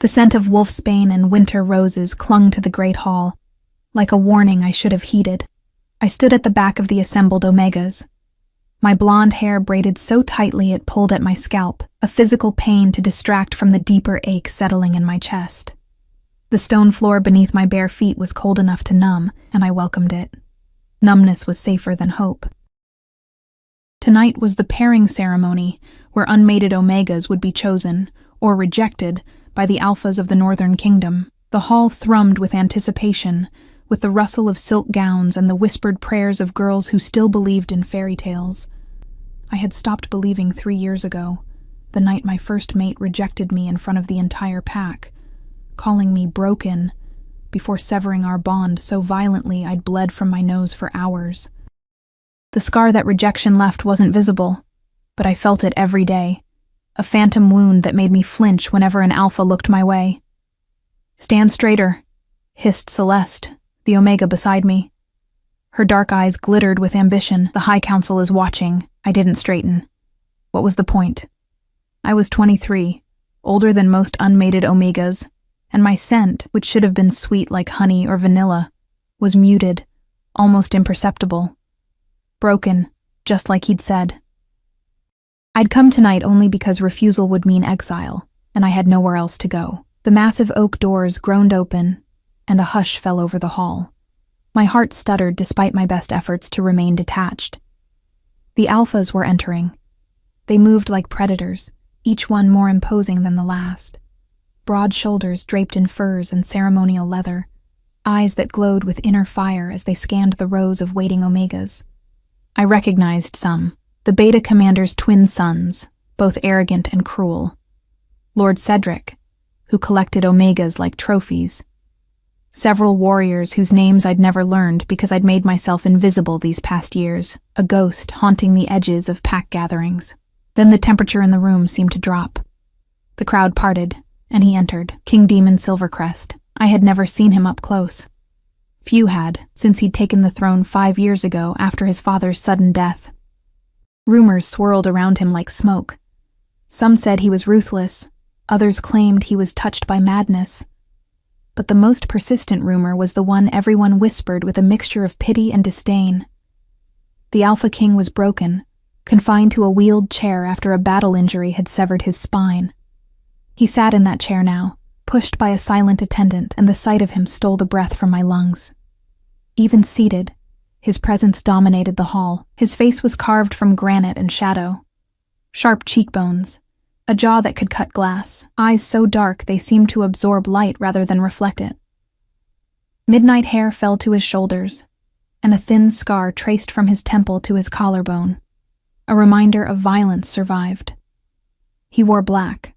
The scent of wolfsbane and winter roses clung to the great hall, like a warning I should have heeded. I stood at the back of the assembled Omegas. My blonde hair braided so tightly it pulled at my scalp, a physical pain to distract from the deeper ache settling in my chest. The stone floor beneath my bare feet was cold enough to numb, and I welcomed it. Numbness was safer than hope. Tonight was the pairing ceremony, where unmated Omegas would be chosen, or rejected, by the alphas of the Northern Kingdom. The hall thrummed with anticipation, with the rustle of silk gowns and the whispered prayers of girls who still believed in fairy tales. I had stopped believing 3 years ago, the night my first mate rejected me in front of the entire pack, calling me broken, before severing our bond so violently I'd bled from my nose for hours. The scar that rejection left wasn't visible, but I felt it every day, a phantom wound that made me flinch whenever an alpha looked my way. "Stand straighter," hissed Celeste, the Omega beside me. Her dark eyes glittered with ambition. "The High Council is watching." I didn't straighten. What was the point? I was 23, older than most unmated Omegas, and my scent, which should have been sweet like honey or vanilla, was muted, almost imperceptible. Broken, just like he'd said. I'd come tonight only because refusal would mean exile, and I had nowhere else to go. The massive oak doors groaned open, and a hush fell over the hall. My heart stuttered despite my best efforts to remain detached. The alphas were entering. They moved like predators, each one more imposing than the last. Broad shoulders draped in furs and ceremonial leather, eyes that glowed with inner fire as they scanned the rows of waiting Omegas. I recognized some. The Beta Commander's twin sons, both arrogant and cruel. Lord Cedric, who collected Omegas like trophies. Several warriors whose names I'd never learned because I'd made myself invisible these past years, a ghost haunting the edges of pack gatherings. Then the temperature in the room seemed to drop. The crowd parted, and he entered, King Demon Silvercrest. I had never seen him up close. Few had, since he'd taken the throne 5 years ago after his father's sudden death. Rumors swirled around him like smoke. Some said he was ruthless, others claimed he was touched by madness. But the most persistent rumor was the one everyone whispered with a mixture of pity and disdain. The Alpha King was broken, confined to a wheeled chair after a battle injury had severed his spine. He sat in that chair now, pushed by a silent attendant, and the sight of him stole the breath from my lungs. Even seated, his presence dominated the hall. His face was carved from granite and shadow. Sharp cheekbones, a jaw that could cut glass, eyes so dark they seemed to absorb light rather than reflect it. Midnight hair fell to his shoulders, and a thin scar traced from his temple to his collarbone. A reminder of violence survived. He wore black,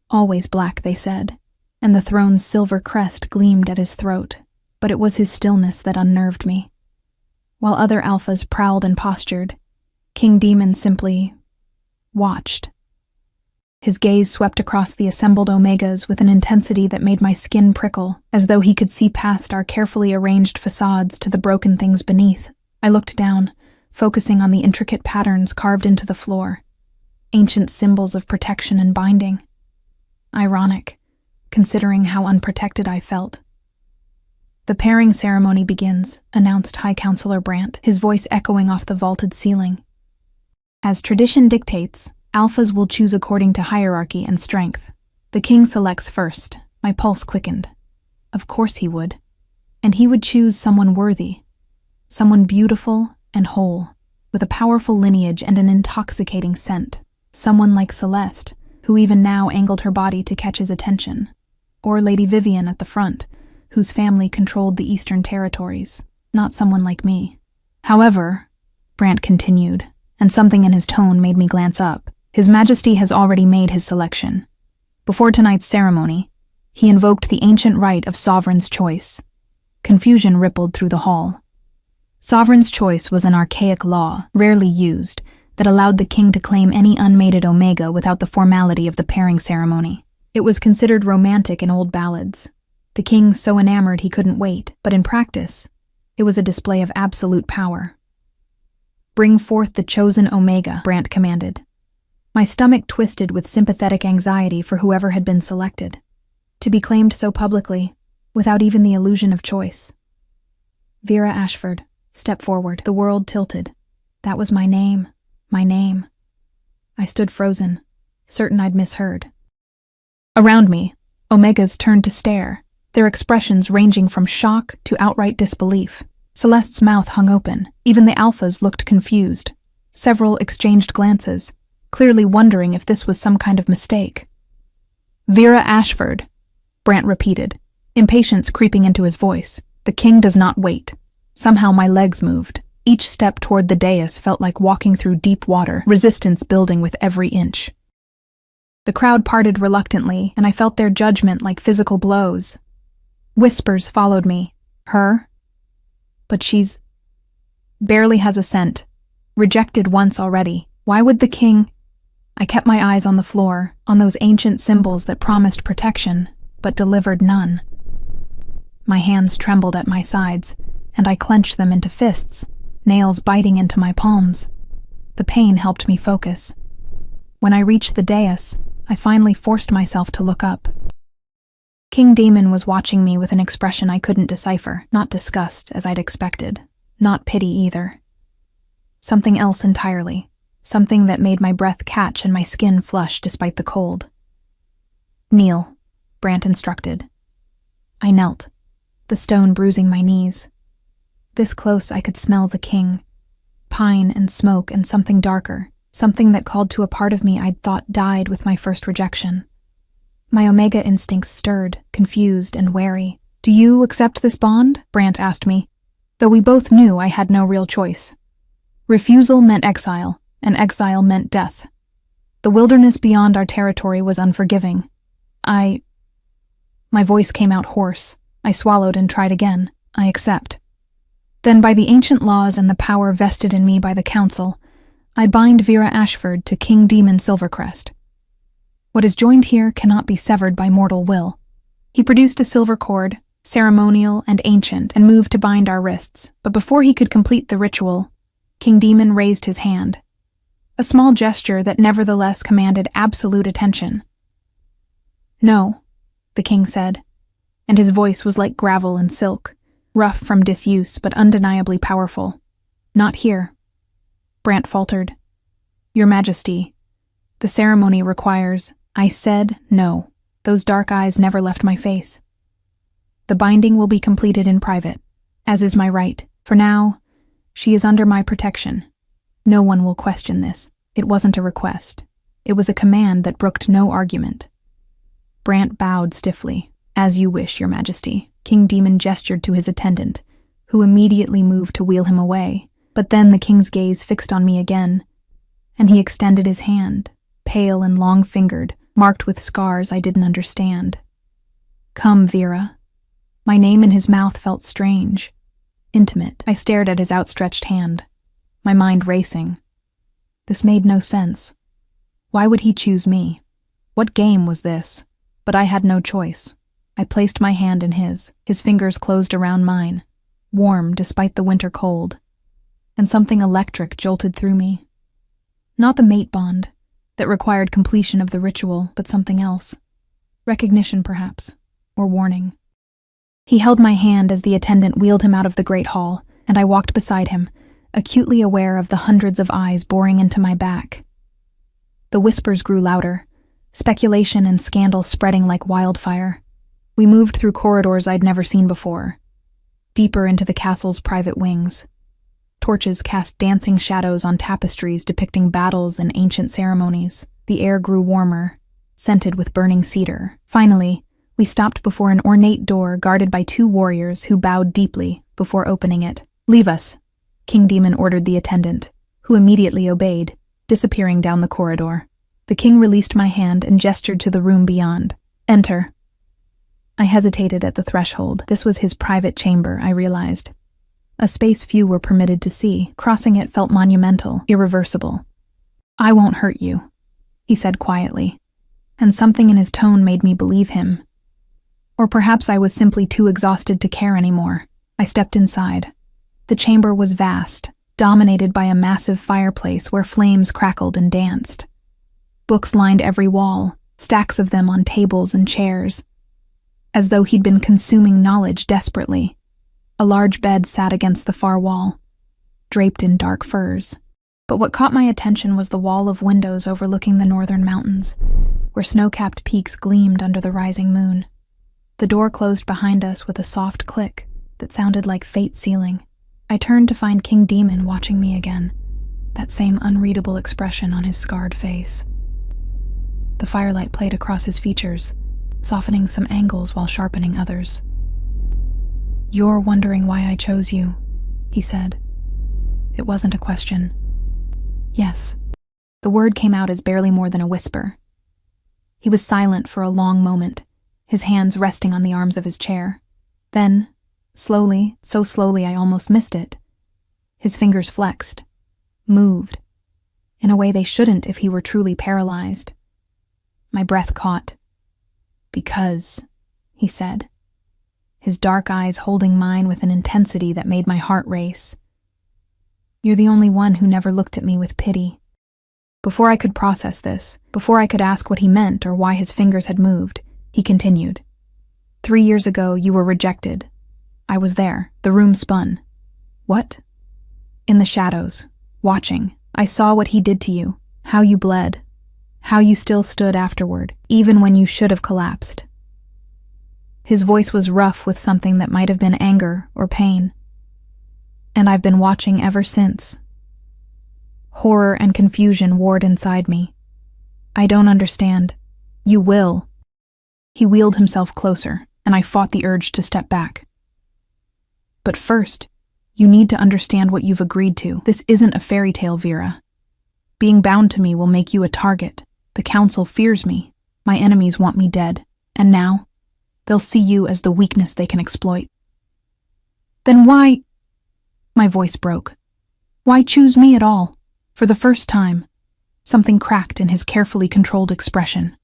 always black, they said, and the throne's silver crest gleamed at his throat, but it was his stillness that unnerved me. While other alphas prowled and postured, King Demon simply watched. His gaze swept across the assembled Omegas with an intensity that made my skin prickle, as though he could see past our carefully arranged facades to the broken things beneath. I looked down, focusing on the intricate patterns carved into the floor, ancient symbols of protection and binding. Ironic, considering how unprotected I felt. "The pairing ceremony begins," announced High Counselor Brandt, his voice echoing off the vaulted ceiling. "As tradition dictates, alphas will choose according to hierarchy and strength. The king selects first." My pulse quickened. Of course he would. And he would choose someone worthy. Someone beautiful and whole, with a powerful lineage and an intoxicating scent. Someone like Celeste, who even now angled her body to catch his attention. Or Lady Vivian at the front, whose family controlled the Eastern Territories, not someone like me. "However," Brandt continued, and something in his tone made me glance up, "His Majesty has already made his selection. Before tonight's ceremony, he invoked the ancient right of sovereign's choice." Confusion rippled through the hall. Sovereign's choice was an archaic law, rarely used, that allowed the king to claim any unmated Omega without the formality of the pairing ceremony. It was considered romantic in old ballads. The king so enamored he couldn't wait, but in practice, it was a display of absolute power. "Bring forth the chosen Omega," Brandt commanded. My stomach twisted with sympathetic anxiety for whoever had been selected. To be claimed so publicly, without even the illusion of choice. Vera Ashford, step forward. The world tilted. That was my name. My name. I stood frozen, certain I'd misheard. Around me, Omegas turned to stare, their expressions ranging from shock to outright disbelief. Celeste's mouth hung open. Even the Alphas looked confused. Several exchanged glances, clearly wondering if this was some kind of mistake. Vera Ashford, Brant repeated, impatience creeping into his voice. The king does not wait. Somehow my legs moved. Each step toward the dais felt like walking through deep water, resistance building with every inch. The crowd parted reluctantly, and I felt their judgment like physical blows. Whispers followed me. Her? But she's... barely has a scent. Rejected once already. Why would the king... I kept my eyes on the floor, on those ancient symbols that promised protection, but delivered none. My hands trembled at my sides, and I clenched them into fists, nails biting into my palms. The pain helped me focus. When I reached the dais, I finally forced myself to look up. King Demon was watching me with an expression I couldn't decipher, not disgust, as I'd expected, not pity either. Something else entirely, something that made my breath catch and my skin flush despite the cold. Kneel, Brant instructed. I knelt, the stone bruising my knees. This close I could smell the king, pine and smoke and something darker, something that called to a part of me I'd thought died with my first rejection. My Omega instincts stirred, confused and wary. Do you accept this bond? Brant asked me, though we both knew I had no real choice. Refusal meant exile, and exile meant death. The wilderness beyond our territory was unforgiving. My voice came out hoarse. I swallowed and tried again. I accept. Then, by the ancient laws and the power vested in me by the council, I bind Vera Ashford to King Demon Silvercrest. What is joined here cannot be severed by mortal will. He produced a silver cord, ceremonial and ancient, and moved to bind our wrists, but before he could complete the ritual, King Demon raised his hand. A small gesture that nevertheless commanded absolute attention. No, the king said, and his voice was like gravel and silk, rough from disuse but undeniably powerful. Not here. Brant faltered. Your Majesty, the ceremony requires... I said no. Those dark eyes never left my face. The binding will be completed in private, as is my right. For now, she is under my protection. No one will question this. It wasn't a request. It was a command that brooked no argument. Brant bowed stiffly. As you wish, Your Majesty. King Demon gestured to his attendant, who immediately moved to wheel him away. But then the king's gaze fixed on me again, and he extended his hand, pale and long-fingered, marked with scars I didn't understand. Come, Vera. My name in his mouth felt strange, intimate. I stared at his outstretched hand, my mind racing. This made no sense. Why would he choose me? What game was this? But I had no choice. I placed my hand in his fingers closed around mine, warm despite the winter cold, and something electric jolted through me. Not the mate bond that required completion of the ritual, but something else. Recognition, perhaps, or warning. He held my hand as the attendant wheeled him out of the great hall, and I walked beside him, acutely aware of the hundreds of eyes boring into my back. The whispers grew louder, speculation and scandal spreading like wildfire. We moved through corridors I'd never seen before, deeper into the castle's private wings. Torches cast dancing shadows on tapestries depicting battles and ancient ceremonies. The air grew warmer, scented with burning cedar. Finally, we stopped before an ornate door guarded by 2 warriors who bowed deeply before opening it. Leave us, King Demon ordered the attendant, who immediately obeyed, disappearing down the corridor. The king released my hand and gestured to the room beyond. Enter. I hesitated at the threshold. This was his private chamber, I realized. A space few were permitted to see. Crossing it felt monumental, irreversible. I won't hurt you, he said quietly, and something in his tone made me believe him. Or perhaps I was simply too exhausted to care anymore. I stepped inside. The chamber was vast, dominated by a massive fireplace where flames crackled and danced. Books lined every wall, stacks of them on tables and chairs. as though he'd been consuming knowledge desperately. A large bed sat against the far wall, draped in dark furs. But what caught my attention was the wall of windows overlooking the northern mountains, where snow-capped peaks gleamed under the rising moon. The door closed behind us with a soft click that sounded like fate sealing. I turned to find King Demon watching me again, that same unreadable expression on his scarred face. The firelight played across his features, softening some angles while sharpening others. "You're wondering why I chose you," he said. It wasn't a question. Yes. The word came out as barely more than a whisper. He was silent for a long moment, his hands resting on the arms of his chair. Then, slowly, so slowly I almost missed it, his fingers flexed, moved, in a way they shouldn't if he were truly paralyzed. My breath caught. "Because," he said, his dark eyes holding mine with an intensity that made my heart race. "You're the only one who never looked at me with pity." Before I could process this, before I could ask what he meant or why his fingers had moved, he continued. 3 years ago, you were rejected. I was there. The room spun. What? In the shadows, watching, I saw what he did to you, how you bled, how you still stood afterward, even when you should have collapsed. His voice was rough with something that might have been anger or pain. And I've been watching ever since. Horror and confusion warred inside me. I don't understand. You will. He wheeled himself closer, and I fought the urge to step back. But first, you need to understand what you've agreed to. This isn't a fairy tale, Vera. Being bound to me will make you a target. The council fears me. My enemies want me dead. And now, they'll see you as the weakness they can exploit. Then why... My voice broke. Why choose me at all? For the first time, something cracked in his carefully controlled expression.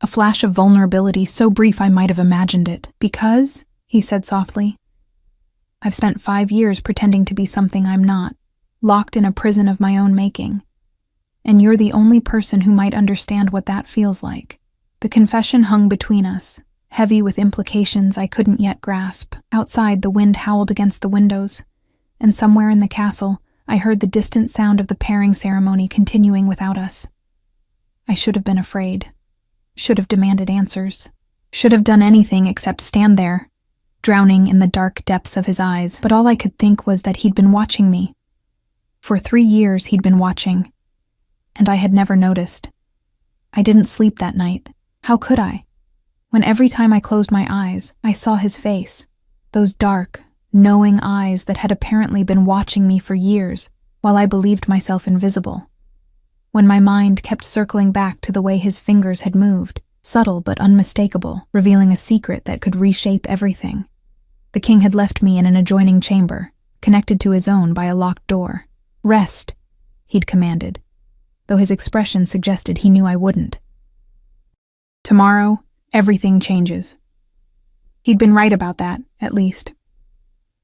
A flash of vulnerability so brief I might have imagined it. Because, he said softly, I've spent 5 years pretending to be something I'm not, locked in a prison of my own making. And you're the only person who might understand what that feels like. The confession hung between us, heavy with implications I couldn't yet grasp. Outside, the wind howled against the windows, and somewhere in the castle, I heard the distant sound of the pairing ceremony continuing without us. I should have been afraid, should have demanded answers, should have done anything except stand there, drowning in the dark depths of his eyes, but all I could think was that he'd been watching me. For 3 years he'd been watching, and I had never noticed. I didn't sleep that night. How could I? When every time I closed my eyes, I saw his face, those dark, knowing eyes that had apparently been watching me for years, while I believed myself invisible. When my mind kept circling back to the way his fingers had moved, subtle but unmistakable, revealing a secret that could reshape everything. The king had left me in an adjoining chamber, connected to his own by a locked door. Rest, he'd commanded, though his expression suggested he knew I wouldn't. Tomorrow, everything changes. He'd been right about that, at least.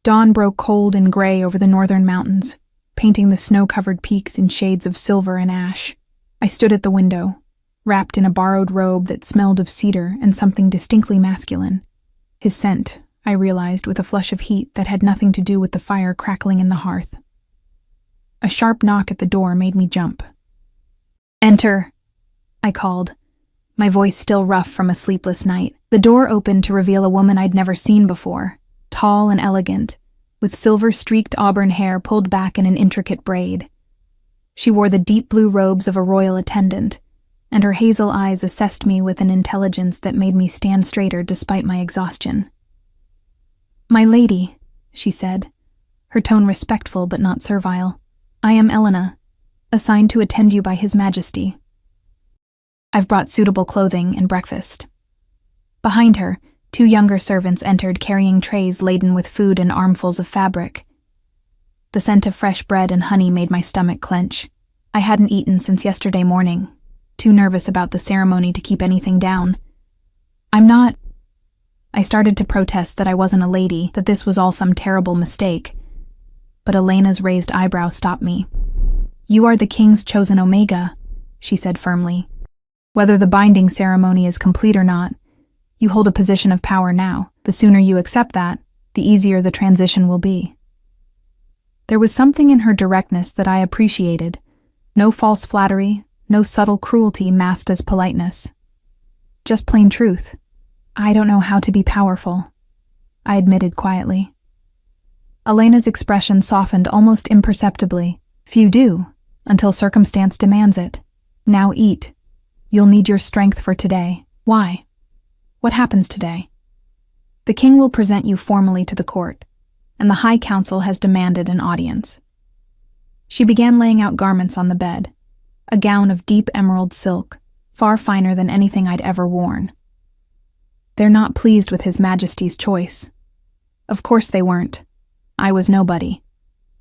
Dawn broke cold and gray over the northern mountains, painting the snow-covered peaks in shades of silver and ash. I stood at the window, wrapped in a borrowed robe that smelled of cedar and something distinctly masculine. His scent, I realized with a flush of heat that had nothing to do with the fire crackling in the hearth. A sharp knock at the door made me jump. "Enter," I called, my voice still rough from a sleepless night. The door opened to reveal a woman I'd never seen before, tall and elegant, with silver-streaked auburn hair pulled back in an intricate braid. She wore the deep blue robes of a royal attendant, and her hazel eyes assessed me with an intelligence that made me stand straighter despite my exhaustion. "My lady," she said, her tone respectful but not servile, "I am Elena, assigned to attend you by His Majesty. I've brought suitable clothing and breakfast." Behind her, 2 younger servants entered carrying trays laden with food and armfuls of fabric. The scent of fresh bread and honey made my stomach clench. I hadn't eaten since yesterday morning, too nervous about the ceremony to keep anything down. "I'm not..." I started to protest that I wasn't a lady, that this was all some terrible mistake. But Elena's raised eyebrow stopped me. "You are the king's chosen Omega," she said firmly. "Whether the binding ceremony is complete or not, You hold a position of power now. The sooner you accept that, the easier the transition will be." There was something in her directness that I appreciated. No false flattery, no subtle cruelty masked as politeness. Just plain truth. "I don't know how to be powerful," I admitted quietly. Elena's expression softened almost imperceptibly. "Few do, until circumstance demands it. Now eat. You'll need your strength for today." "Why? What happens today?" "The king will present you formally to the court, and the High Council has demanded an audience." She began laying out garments on the bed, a gown of deep emerald silk, far finer than anything I'd ever worn. "They're not pleased with His Majesty's choice." Of course they weren't. I was nobody.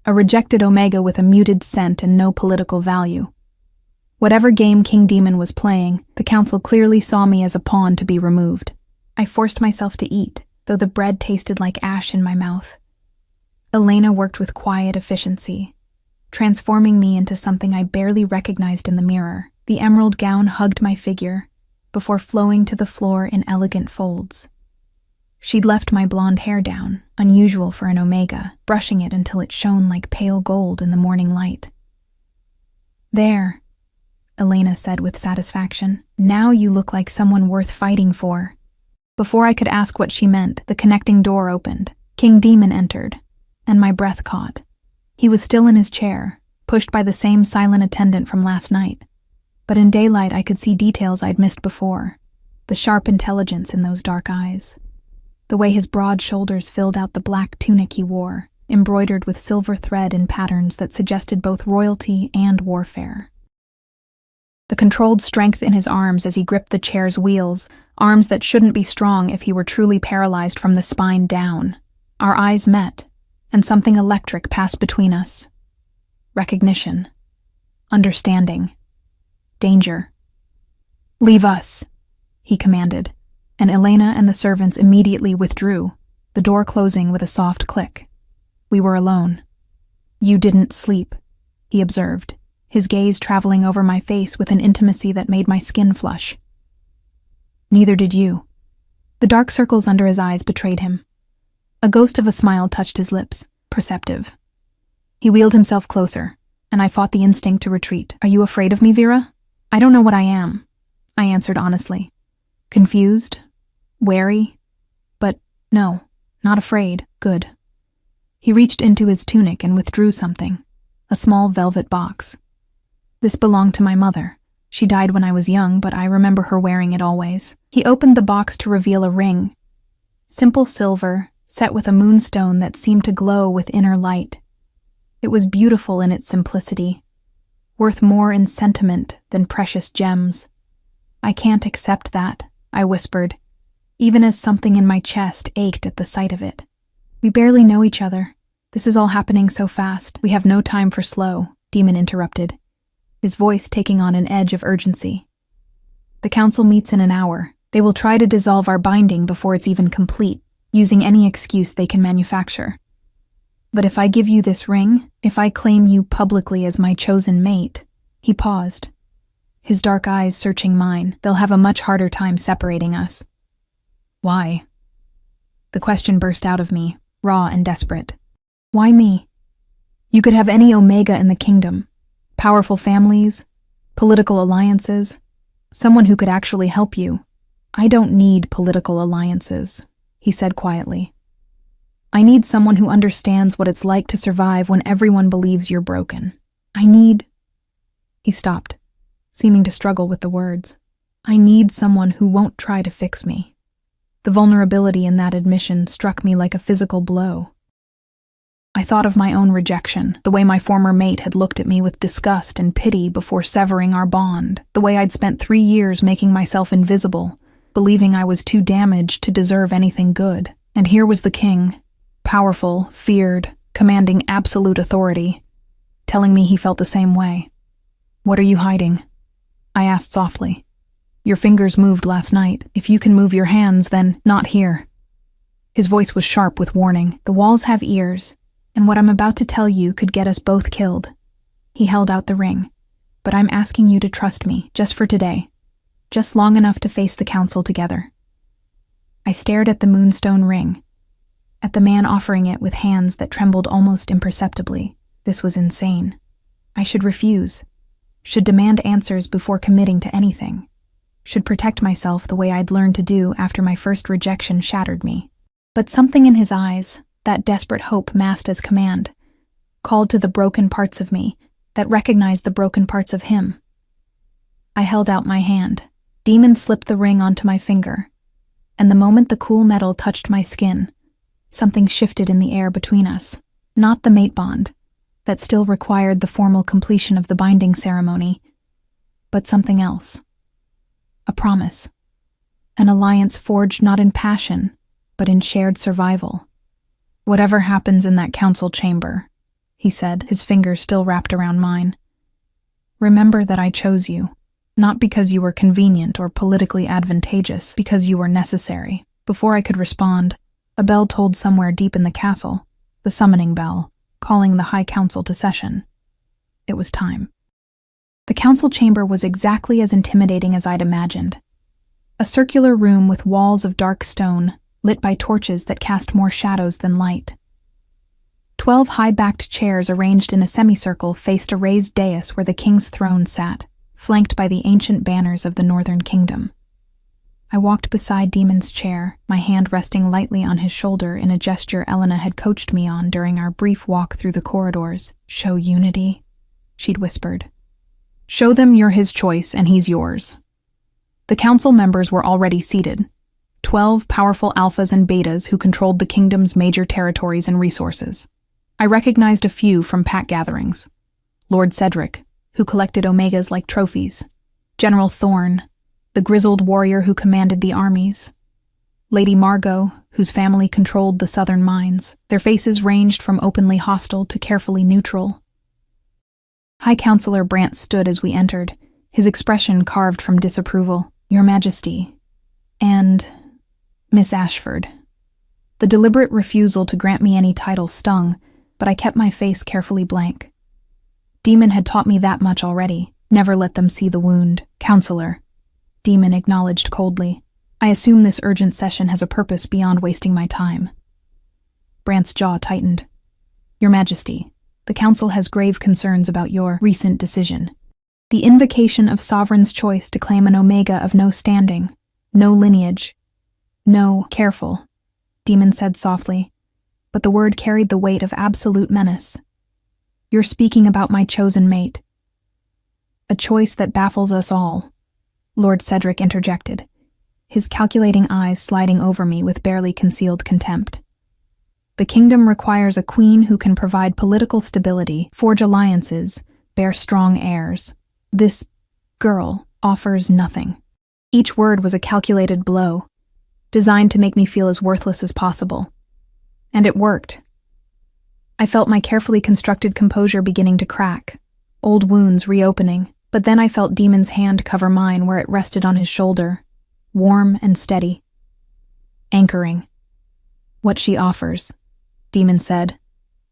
A rejected Omega with a muted scent and no political value. Whatever game King Demon was playing, the council clearly saw me as a pawn to be removed. I forced myself to eat, though the bread tasted like ash in my mouth. Elena worked with quiet efficiency, transforming me into something I barely recognized in the mirror. The emerald gown hugged my figure, before flowing to the floor in elegant folds. She'd left my blonde hair down, unusual for an Omega, brushing it until it shone like pale gold in the morning light. "There," Elena said with satisfaction. "Now you look like someone worth fighting for." Before I could ask what she meant, the connecting door opened. King Demon entered, and my breath caught. He was still in his chair, pushed by the same silent attendant from last night. But in daylight I could see details I'd missed before, the sharp intelligence in those dark eyes. The way his broad shoulders filled out the black tunic he wore, embroidered with silver thread in patterns that suggested both royalty and warfare. The controlled strength in his arms as he gripped the chair's wheels, arms that shouldn't be strong if he were truly paralyzed from the spine down. Our eyes met, and something electric passed between us. Recognition. Understanding. Danger. "Leave us," he commanded, and Elena and the servants immediately withdrew, the door closing with a soft click. We were alone. "You didn't sleep," he observed, his gaze traveling over my face with an intimacy that made my skin flush. "Neither did you." The dark circles under his eyes betrayed him. A ghost of a smile touched his lips, perceptive. He wheeled himself closer, and I fought the instinct to retreat. "Are you afraid of me, Vera?" "I don't know what I am," I answered honestly. "Confused? Wary? But no, not afraid. Good." He reached into his tunic and withdrew something, a small velvet box. "This belonged to my mother. She died when I was young, but I remember her wearing it always." He opened the box to reveal a ring. Simple silver, set with a moonstone that seemed to glow with inner light. It was beautiful in its simplicity, worth more in sentiment than precious gems. "I can't accept that," I whispered, even as something in my chest ached at the sight of it. "We barely know each other. This is all happening so fast. We have no time for slow," Demon interrupted, his voice taking on an edge of urgency. "The council meets in an hour. They will try to dissolve our binding before it's even complete, using any excuse they can manufacture. But if I give you this ring, if I claim you publicly as my chosen mate," he paused, his dark eyes searching mine, "they'll have a much harder time separating us." "Why?" The question burst out of me, raw and desperate. "Why me? You could have any Omega in the kingdom. Powerful families, political alliances, someone who could actually help you. I don't need political alliances," he said quietly. "I need someone who understands what it's like to survive when everyone believes you're broken. I need—" He stopped, seeming to struggle with the words. "I need someone who won't try to fix me." The vulnerability in that admission struck me like a physical blow. I thought of my own rejection, the way my former mate had looked at me with disgust and pity before severing our bond, the way I'd spent 3 years making myself invisible, believing I was too damaged to deserve anything good. And here was the king, powerful, feared, commanding absolute authority, telling me he felt the same way. "What are you hiding?" I asked softly. "Your fingers moved last night. If you can move your hands, then not here." His voice was sharp with warning. "The walls have ears, and what I'm about to tell you could get us both killed." He held out the ring. "But I'm asking you to trust me, just for today. Just long enough to face the council together." I stared at the moonstone ring, at the man offering it with hands that trembled almost imperceptibly. This was insane. I should refuse, should demand answers before committing to anything, should protect myself the way I'd learned to do after my first rejection shattered me. But something in his eyes, that desperate hope masked as command, called to the broken parts of me that recognized the broken parts of him. I held out my hand. Demon slipped the ring onto my finger, and the moment the cool metal touched my skin, something shifted in the air between us. Not the mate bond, that still required the formal completion of the binding ceremony, but something else. A promise. An alliance forged not in passion, but in shared survival. "Whatever happens in that council chamber," he said, his fingers still wrapped around mine, "remember that I chose you, not because you were convenient or politically advantageous, because you were necessary." Before I could respond, a bell tolled somewhere deep in the castle, the summoning bell, calling the High Council to session. It was time. The council chamber was exactly as intimidating as I'd imagined. A circular room with walls of dark stone, lit by torches that cast more shadows than light. 12 high-backed chairs arranged in a semicircle faced a raised dais where the king's throne sat, flanked by the ancient banners of the Northern Kingdom. I walked beside Demon's chair, my hand resting lightly on his shoulder in a gesture Elena had coached me on during our brief walk through the corridors. "Show unity," she'd whispered. "Show them you're his choice and he's yours." The council members were already seated, 12 powerful alphas and betas who controlled the kingdom's major territories and resources. I recognized a few from pack gatherings. Lord Cedric, who collected omegas like trophies. General Thorne, the grizzled warrior who commanded the armies. Lady Margot, whose family controlled the southern mines. Their faces ranged from openly hostile to carefully neutral. High Counselor Brant stood as we entered, his expression carved from disapproval. "Your Majesty," and "Miss Ashford." The deliberate refusal to grant me any title stung, but I kept my face carefully blank. Demon had taught me that much already. Never let them see the wound. "Counselor," Demon acknowledged coldly. "I assume this urgent session has a purpose beyond wasting my time." Brant's jaw tightened. "Your Majesty, the Council has grave concerns about your recent decision. The invocation of Sovereign's choice to claim an Omega of no standing, no lineage, no..." "Careful," Demon said softly, but the word carried the weight of absolute menace. "You're speaking about my chosen mate. A choice that baffles us all," Lord Cedric interjected, his calculating eyes sliding over me with barely concealed contempt. "The kingdom requires a queen who can provide political stability, forge alliances, bear strong heirs. This girl offers nothing." Each word was a calculated blow, designed to make me feel as worthless as possible. And it worked. I felt my carefully constructed composure beginning to crack, old wounds reopening, but then I felt Demon's hand cover mine where it rested on his shoulder, warm and steady. Anchoring. "What she offers," Demon said,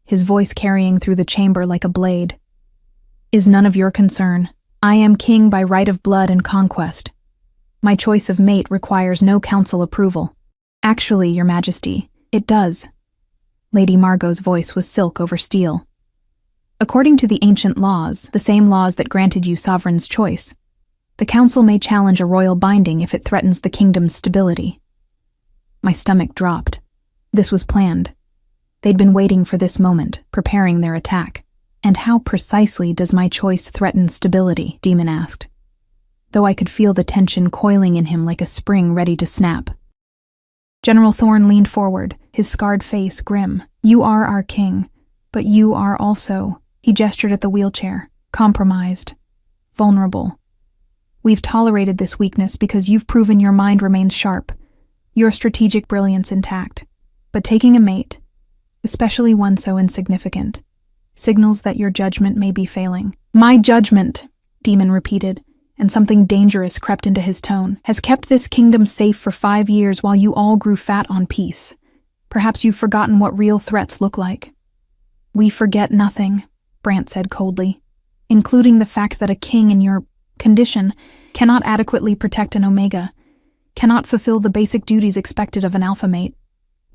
his voice carrying through the chamber like a blade, "is none of your concern. I am king by right of blood and conquest. My choice of mate requires no council approval." "Actually, Your Majesty, it does." Lady Margot's voice was silk over steel. "According to the ancient laws, the same laws that granted you Sovereign's choice, the council may challenge a royal binding if it threatens the kingdom's stability." My stomach dropped. This was planned. They'd been waiting for this moment, preparing their attack. "And how precisely does my choice threaten stability?" Demon asked, though I could feel the tension coiling in him like a spring ready to snap. General Thorne leaned forward, his scarred face grim. "You are our king, but you are also..." He gestured at the wheelchair. "Compromised. Vulnerable. We've tolerated this weakness because you've proven your mind remains sharp, your strategic brilliance intact. But taking a mate, especially one so insignificant, signals that your judgment may be failing." "My judgment," Demon repeated, and something dangerous crept into his tone, "has kept this kingdom safe for 5 years while you all grew fat on peace. Perhaps you've forgotten what real threats look like." "We forget nothing," Brant said coldly, "including the fact that a king in your condition cannot adequately protect an Omega, cannot fulfill the basic duties expected of an alpha mate.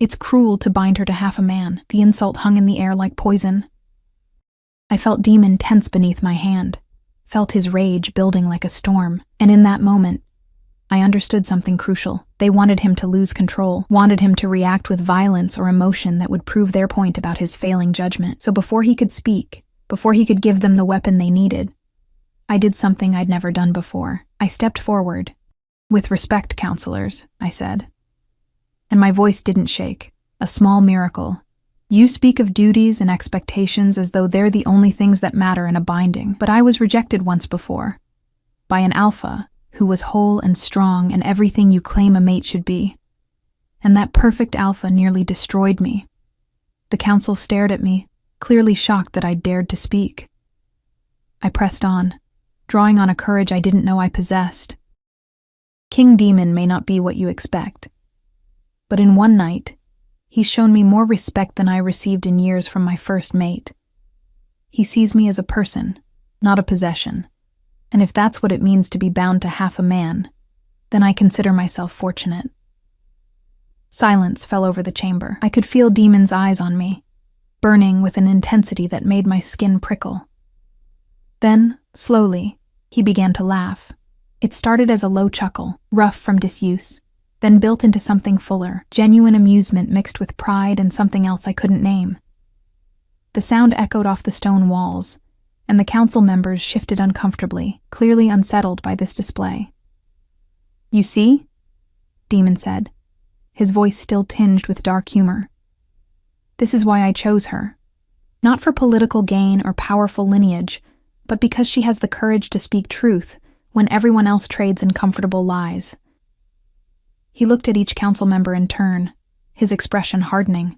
It's cruel to bind her to half a man. The insult hung in the air like poison. I felt Demon tense beneath my hand, felt his rage building like a storm, and in that moment, I understood something crucial. They wanted him to lose control, wanted him to react with violence or emotion that would prove their point about his failing judgment. So before he could speak, before he could give them the weapon they needed, I did something I'd never done before. I stepped forward. "With respect, counselors," I said. And my voice didn't shake. A small miracle. "You speak of duties and expectations as though they're the only things that matter in a binding, but I was rejected once before. By an alpha who was whole and strong and everything you claim a mate should be. And that perfect alpha nearly destroyed me." The council stared at me, clearly shocked that I dared to speak. I pressed on, drawing on a courage I didn't know I possessed. "King Demon may not be what you expect, but in one night, he's shown me more respect than I received in years from my first mate. He sees me as a person, not a possession. And if that's what it means to be bound to half a man, then I consider myself fortunate." Silence fell over the chamber. I could feel Demon's eyes on me, burning with an intensity that made my skin prickle. Then, slowly, he began to laugh. It started as a low chuckle, rough from disuse, then built into something fuller, genuine amusement mixed with pride and something else I couldn't name. The sound echoed off the stone walls, and the council members shifted uncomfortably, clearly unsettled by this display. "You see?" Demon said, his voice still tinged with dark humor. "This is why I chose her. Not for political gain or powerful lineage, but because she has the courage to speak truth when everyone else trades in comfortable lies." He looked at each council member in turn, his expression hardening.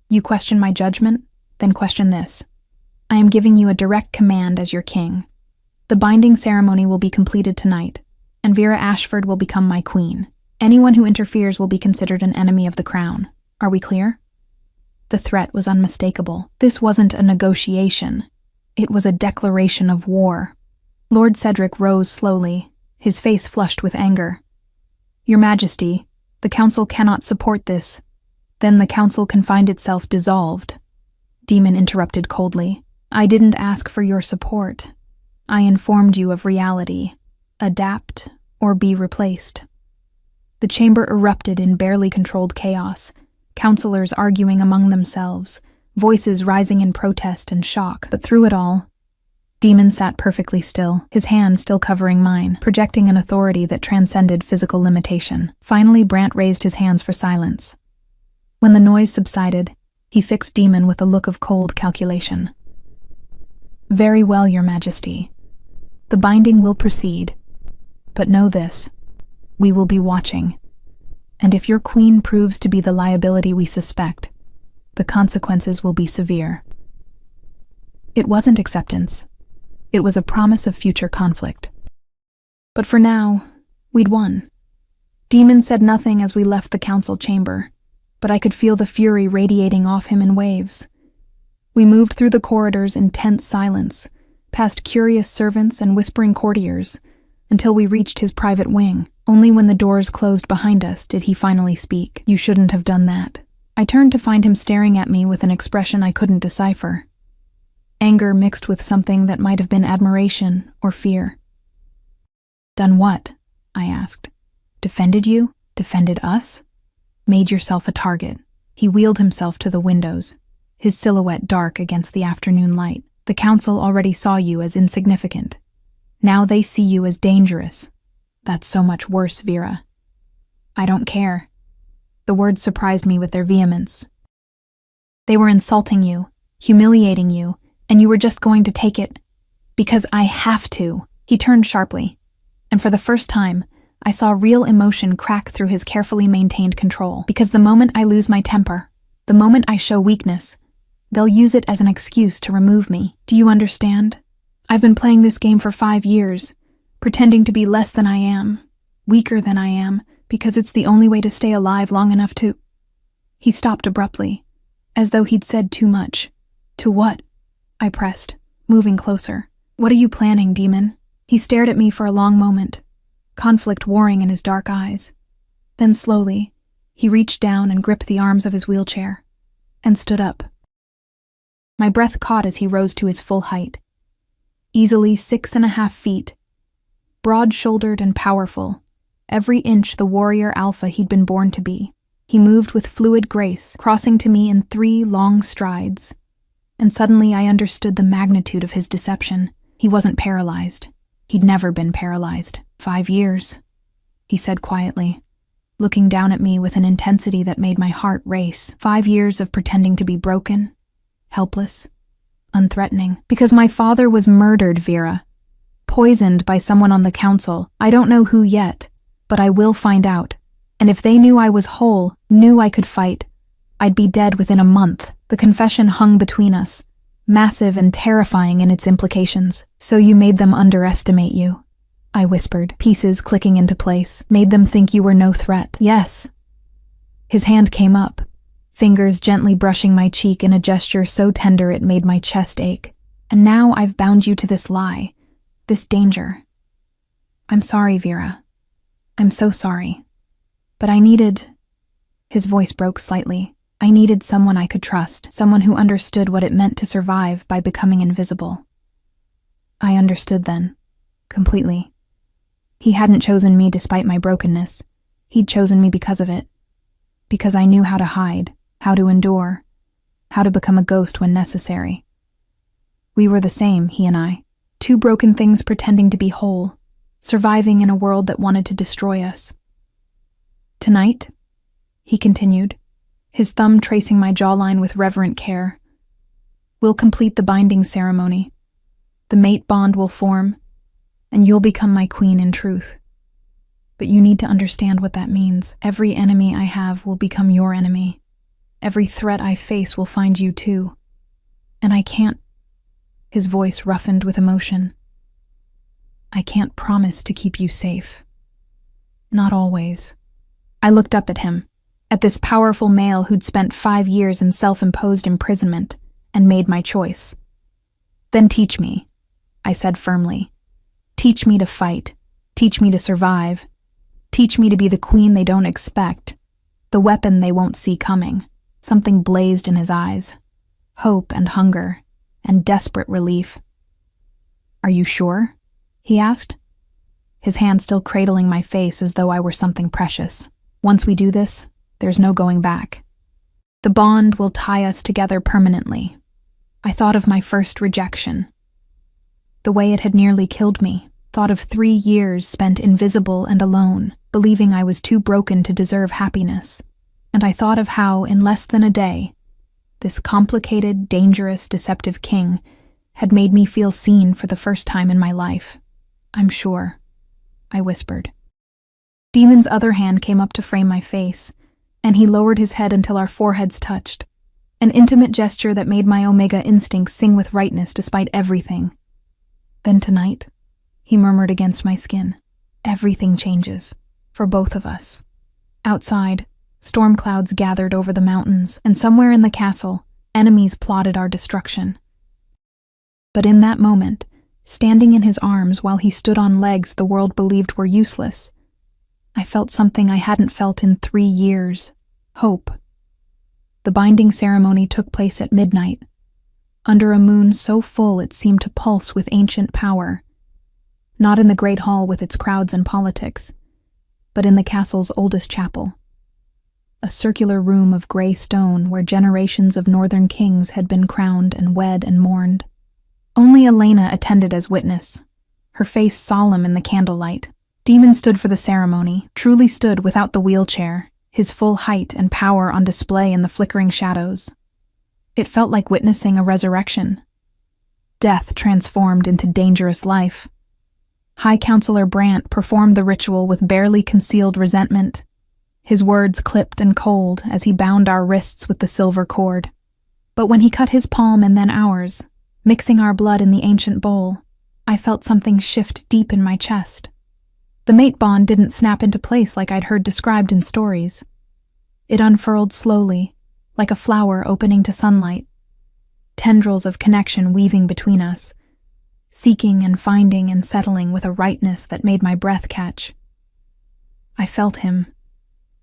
"You question my judgment? Then question this. I am giving you a direct command as your king. The binding ceremony will be completed tonight, and Vera Ashford will become my queen. Anyone who interferes will be considered an enemy of the crown. Are we clear?" The threat was unmistakable. This wasn't a negotiation. It was a declaration of war. Lord Cedric rose slowly, his face flushed with anger. "Your Majesty, the council cannot support this. Then the council can find itself dissolved." Demon interrupted coldly. "I didn't ask for your support. I informed you of reality. Adapt or be replaced." The chamber erupted in barely controlled chaos, councillors arguing among themselves, voices rising in protest and shock. But through it all, Demon sat perfectly still, his hand still covering mine, projecting an authority that transcended physical limitation. Finally, Brant raised his hands for silence. When the noise subsided, he fixed Demon with a look of cold calculation. "Very well, Your Majesty. The binding will proceed. But know this, we will be watching. And if your queen proves to be the liability we suspect, the consequences will be severe." It wasn't acceptance. It was a promise of future conflict. But for now, we'd won. Demon said nothing as we left the council chamber, but I could feel the fury radiating off him in waves. We moved through the corridors in tense silence, past curious servants and whispering courtiers, until we reached his private wing. Only when the doors closed behind us did he finally speak. "You shouldn't have done that." I turned to find him staring at me with an expression I couldn't decipher. Anger mixed with something that might have been admiration or fear. "Done what?" I asked. "Defended you? Defended us? Made yourself a target." He wheeled himself to the windows, his silhouette dark against the afternoon light. "The council already saw you as insignificant. Now they see you as dangerous. That's so much worse, Vera." "I don't care." The words surprised me with their vehemence. "They were insulting you, humiliating you, and you were just going to take it. Because I have to." He turned sharply, and for the first time, I saw real emotion crack through his carefully maintained control. "Because the moment I lose my temper, the moment I show weakness, they'll use it as an excuse to remove me. Do you understand? I've been playing this game for 5 years, pretending to be less than I am, weaker than I am, because it's the only way to stay alive long enough to—" He stopped abruptly, as though he'd said too much. "To what?" I pressed, moving closer. "What are you planning, Demon?" He stared at me for a long moment, conflict warring in his dark eyes. Then slowly, he reached down and gripped the arms of his wheelchair, and stood up. My breath caught as he rose to his full height. Easily 6.5 feet, broad-shouldered and powerful, every inch the warrior alpha he'd been born to be. He moved with fluid grace, crossing to me in 3 long strides. And suddenly I understood the magnitude of his deception. He wasn't paralyzed. He'd never been paralyzed. 5 years, he said quietly, looking down at me with an intensity that made my heart race. 5 years of pretending to be broken, helpless, unthreatening. Because my father was murdered, Vera. Poisoned by someone on the council. I don't know who yet, but I will find out. And if they knew I was whole, knew I could fight, I'd be dead within a month. The confession hung between us, massive and terrifying in its implications. So you made them underestimate you, I whispered, pieces clicking into place. Made them think you were no threat. Yes. His hand came up, fingers gently brushing my cheek in a gesture so tender it made my chest ache. And now I've bound you to this lie, this danger. I'm sorry, Vera. I'm so sorry. But I needed... His voice broke slightly. I needed someone I could trust, someone who understood what it meant to survive by becoming invisible. I understood then, completely. He hadn't chosen me despite my brokenness. He'd chosen me because of it. Because I knew how to hide, how to endure, how to become a ghost when necessary. We were the same, he and I. 2 broken things pretending to be whole, surviving in a world that wanted to destroy us. Tonight, he continued, his thumb tracing my jawline with reverent care, we'll complete the binding ceremony. The mate bond will form, and you'll become my queen in truth. But you need to understand what that means. Every enemy I have will become your enemy. Every threat I face will find you too. And I can't... His voice roughened with emotion. I can't promise to keep you safe. Not always. I looked up at him, at this powerful male who'd spent 5 years in self-imposed imprisonment, and made my choice. Then teach me, I said firmly. Teach me to fight. Teach me to survive. Teach me to be the queen they don't expect, the weapon they won't see coming. Something blazed in his eyes. Hope and hunger, and desperate relief. Are you sure? He asked, his hand still cradling my face as though I were something precious. Once we do this, there's no going back. The bond will tie us together permanently. I thought of my first rejection. The way it had nearly killed me. Thought of 3 years spent invisible and alone, believing I was too broken to deserve happiness. And I thought of how, in less than a day, this complicated, dangerous, deceptive king had made me feel seen for the first time in my life. I'm sure, I whispered. Demon's other hand came up to frame my face, and he lowered his head until our foreheads touched, an intimate gesture that made my Omega instincts sing with rightness despite everything. Then tonight, he murmured against my skin, everything changes, for both of us. Outside, storm clouds gathered over the mountains, and somewhere in the castle, enemies plotted our destruction. But in that moment, standing in his arms while he stood on legs the world believed were useless, I felt something I hadn't felt in 3 years, hope. The binding ceremony took place at midnight, under a moon so full it seemed to pulse with ancient power, not in the great hall with its crowds and politics, but in the castle's oldest chapel, a circular room of gray stone where generations of northern kings had been crowned and wed and mourned. Only Elena attended as witness, her face solemn in the candlelight. Demon stood for the ceremony, truly stood without the wheelchair, his full height and power on display in the flickering shadows. It felt like witnessing a resurrection. Death transformed into dangerous life. High Counselor Brandt performed the ritual with barely concealed resentment, his words clipped and cold as he bound our wrists with the silver cord. But when he cut his palm and then ours, mixing our blood in the ancient bowl, I felt something shift deep in my chest. The mate bond didn't snap into place like I'd heard described in stories. It unfurled slowly, like a flower opening to sunlight, tendrils of connection weaving between us, seeking and finding and settling with a rightness that made my breath catch. I felt him,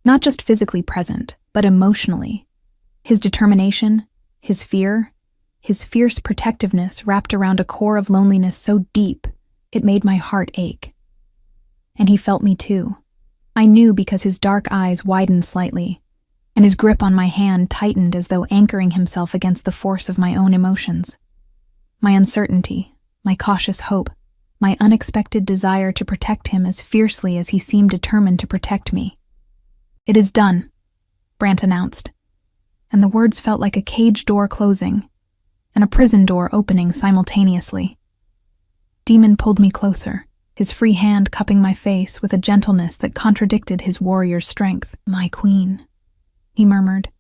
not just physically present, but emotionally. His determination, his fear, his fierce protectiveness wrapped around a core of loneliness so deep, it made my heart ache. And he felt me too. I knew because his dark eyes widened slightly, and his grip on my hand tightened as though anchoring himself against the force of my own emotions. My uncertainty, my cautious hope, my unexpected desire to protect him as fiercely as he seemed determined to protect me. "It is done," Brant announced, and the words felt like a cage door closing and a prison door opening simultaneously. Demon pulled me closer, his free hand cupping my face with a gentleness that contradicted his warrior's strength. "My queen," he murmured,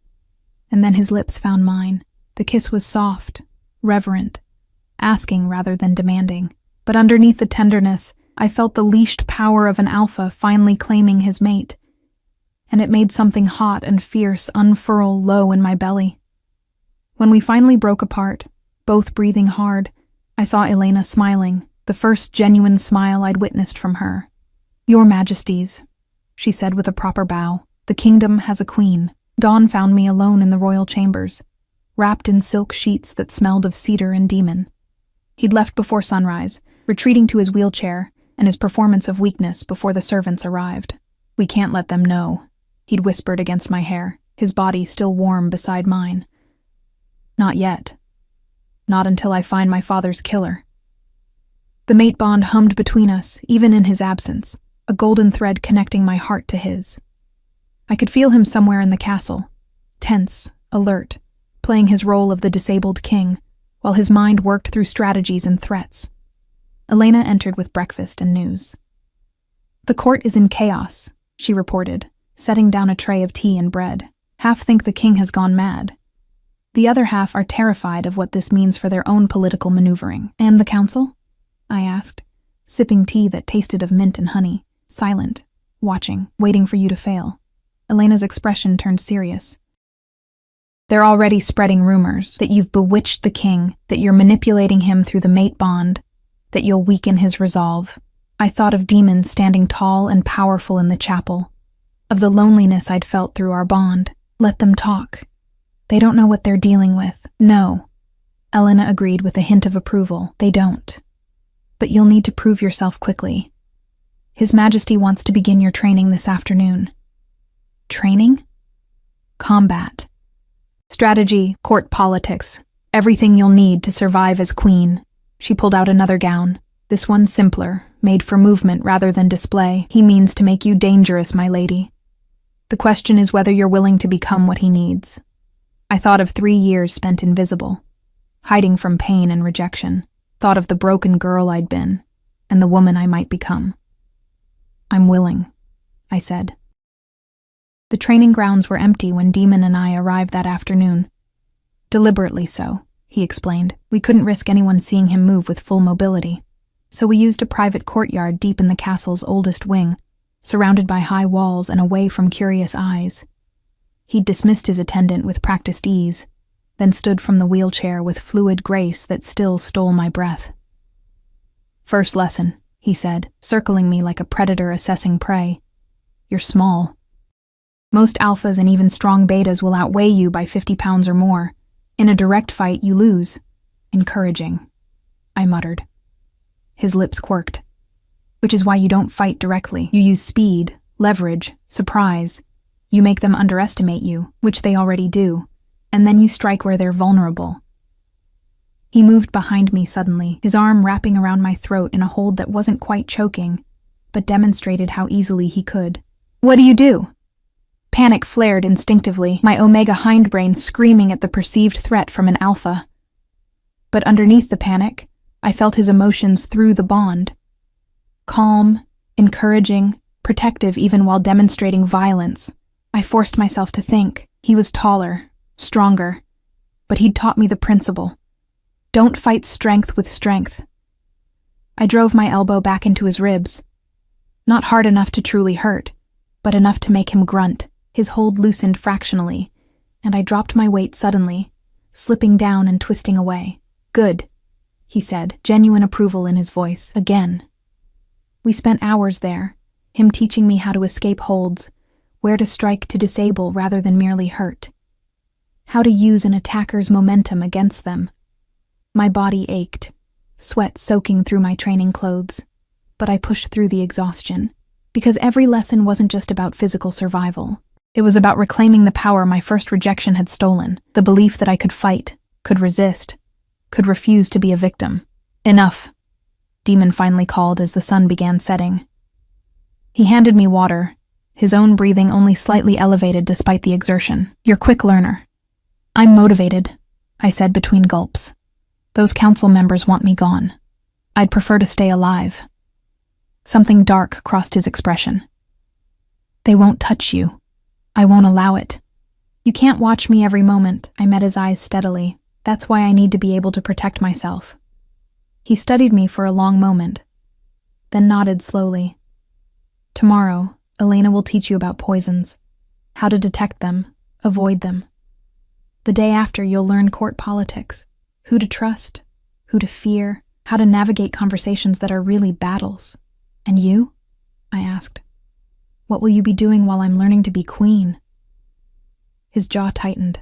and then his lips found mine. The kiss was soft, reverent, asking rather than demanding. But underneath the tenderness, I felt the leashed power of an alpha finally claiming his mate, and it made something hot and fierce unfurl low in my belly. When we finally broke apart, both breathing hard, I saw Elena smiling, the first genuine smile I'd witnessed from her. "Your Majesties," she said with a proper bow, "the kingdom has a queen." Dawn found me alone in the royal chambers, wrapped in silk sheets that smelled of cedar and demon. He'd left before sunrise, retreating to his wheelchair and his performance of weakness before the servants arrived. "We can't let them know," he'd whispered against my hair, his body still warm beside mine. "Not yet. Not until I find my father's killer." The mate bond hummed between us, even in his absence, a golden thread connecting my heart to his. I could feel him somewhere in the castle, tense, alert, playing his role of the disabled king, while his mind worked through strategies and threats. Elena entered with breakfast and news. "The court is in chaos," she reported, setting down a tray of tea and bread. "Half think the king has gone mad. The other half are terrified of what this means for their own political maneuvering." "And the council?" I asked, sipping tea that tasted of mint and honey, silent, watching, waiting for you to fail. Elena's expression turned serious. "They're already spreading rumors that you've bewitched the king, that you're manipulating him through the mate bond, that you'll weaken his resolve." I thought of Demon standing tall and powerful in the chapel, of the loneliness I'd felt through our bond. "Let them talk. They don't know what they're dealing with." "No," Elena agreed with a hint of approval. "They don't. But you'll need to prove yourself quickly. His Majesty wants to begin your training this afternoon." "Training?" "Combat. Strategy, court politics, everything you'll need to survive as queen." She pulled out another gown, this one simpler, made for movement rather than display. "He means to make you dangerous, my lady. The question is whether you're willing to become what he needs." I thought of 3 years spent invisible, hiding from pain and rejection, thought of the broken girl I'd been, and the woman I might become. "I'm willing," I said. The training grounds were empty when Demon and I arrived that afternoon. Deliberately so, he explained. We couldn't risk anyone seeing him move with full mobility, so we used a private courtyard deep in the castle's oldest wing, surrounded by high walls and away from curious eyes. He'd dismissed his attendant with practiced ease, then stood from the wheelchair with fluid grace that still stole my breath. "First lesson," he said, circling me like a predator assessing prey. "You're small. Most alphas and even strong betas will outweigh you by 50 pounds or more. In a direct fight, you lose." "Encouraging," I muttered. His lips quirked. "Which is why you don't fight directly. You use speed, leverage, surprise. You make them underestimate you, which they already do, and then you strike where they're vulnerable." He moved behind me suddenly, his arm wrapping around my throat in a hold that wasn't quite choking, but demonstrated how easily he could. "What do you do?" Panic flared instinctively, my omega hindbrain screaming at the perceived threat from an alpha. But underneath the panic, I felt his emotions through the bond. Calm, encouraging, protective even while demonstrating violence. I forced myself to think. He was taller, stronger, but he'd taught me the principle. Don't fight strength with strength. I drove my elbow back into his ribs. Not hard enough to truly hurt, but enough to make him grunt. His hold loosened fractionally, and I dropped my weight suddenly, slipping down and twisting away. "Good," he said, genuine approval in his voice. "Again." We spent hours there, him teaching me how to escape holds, where to strike to disable rather than merely hurt, how to use an attacker's momentum against them. My body ached, sweat soaking through my training clothes, but I pushed through the exhaustion, because every lesson wasn't just about physical survival. It was about reclaiming the power my first rejection had stolen, the belief that I could fight, could resist, could refuse to be a victim. "Enough," Demon finally called as the sun began setting. He handed me water, his own breathing only slightly elevated despite the exertion. "You're a quick learner." "I'm motivated," I said between gulps. "Those council members want me gone. I'd prefer to stay alive." Something dark crossed his expression. "They won't touch you. I won't allow it. You can't watch me every moment." I met his eyes steadily. "That's why I need to be able to protect myself." He studied me for a long moment, then nodded slowly. "Tomorrow, Elena will teach you about poisons, how to detect them, avoid them. The day after, you'll learn court politics, who to trust, who to fear, how to navigate conversations that are really battles. And you?" I asked. "What will you be doing while I'm learning to be queen?" His jaw tightened.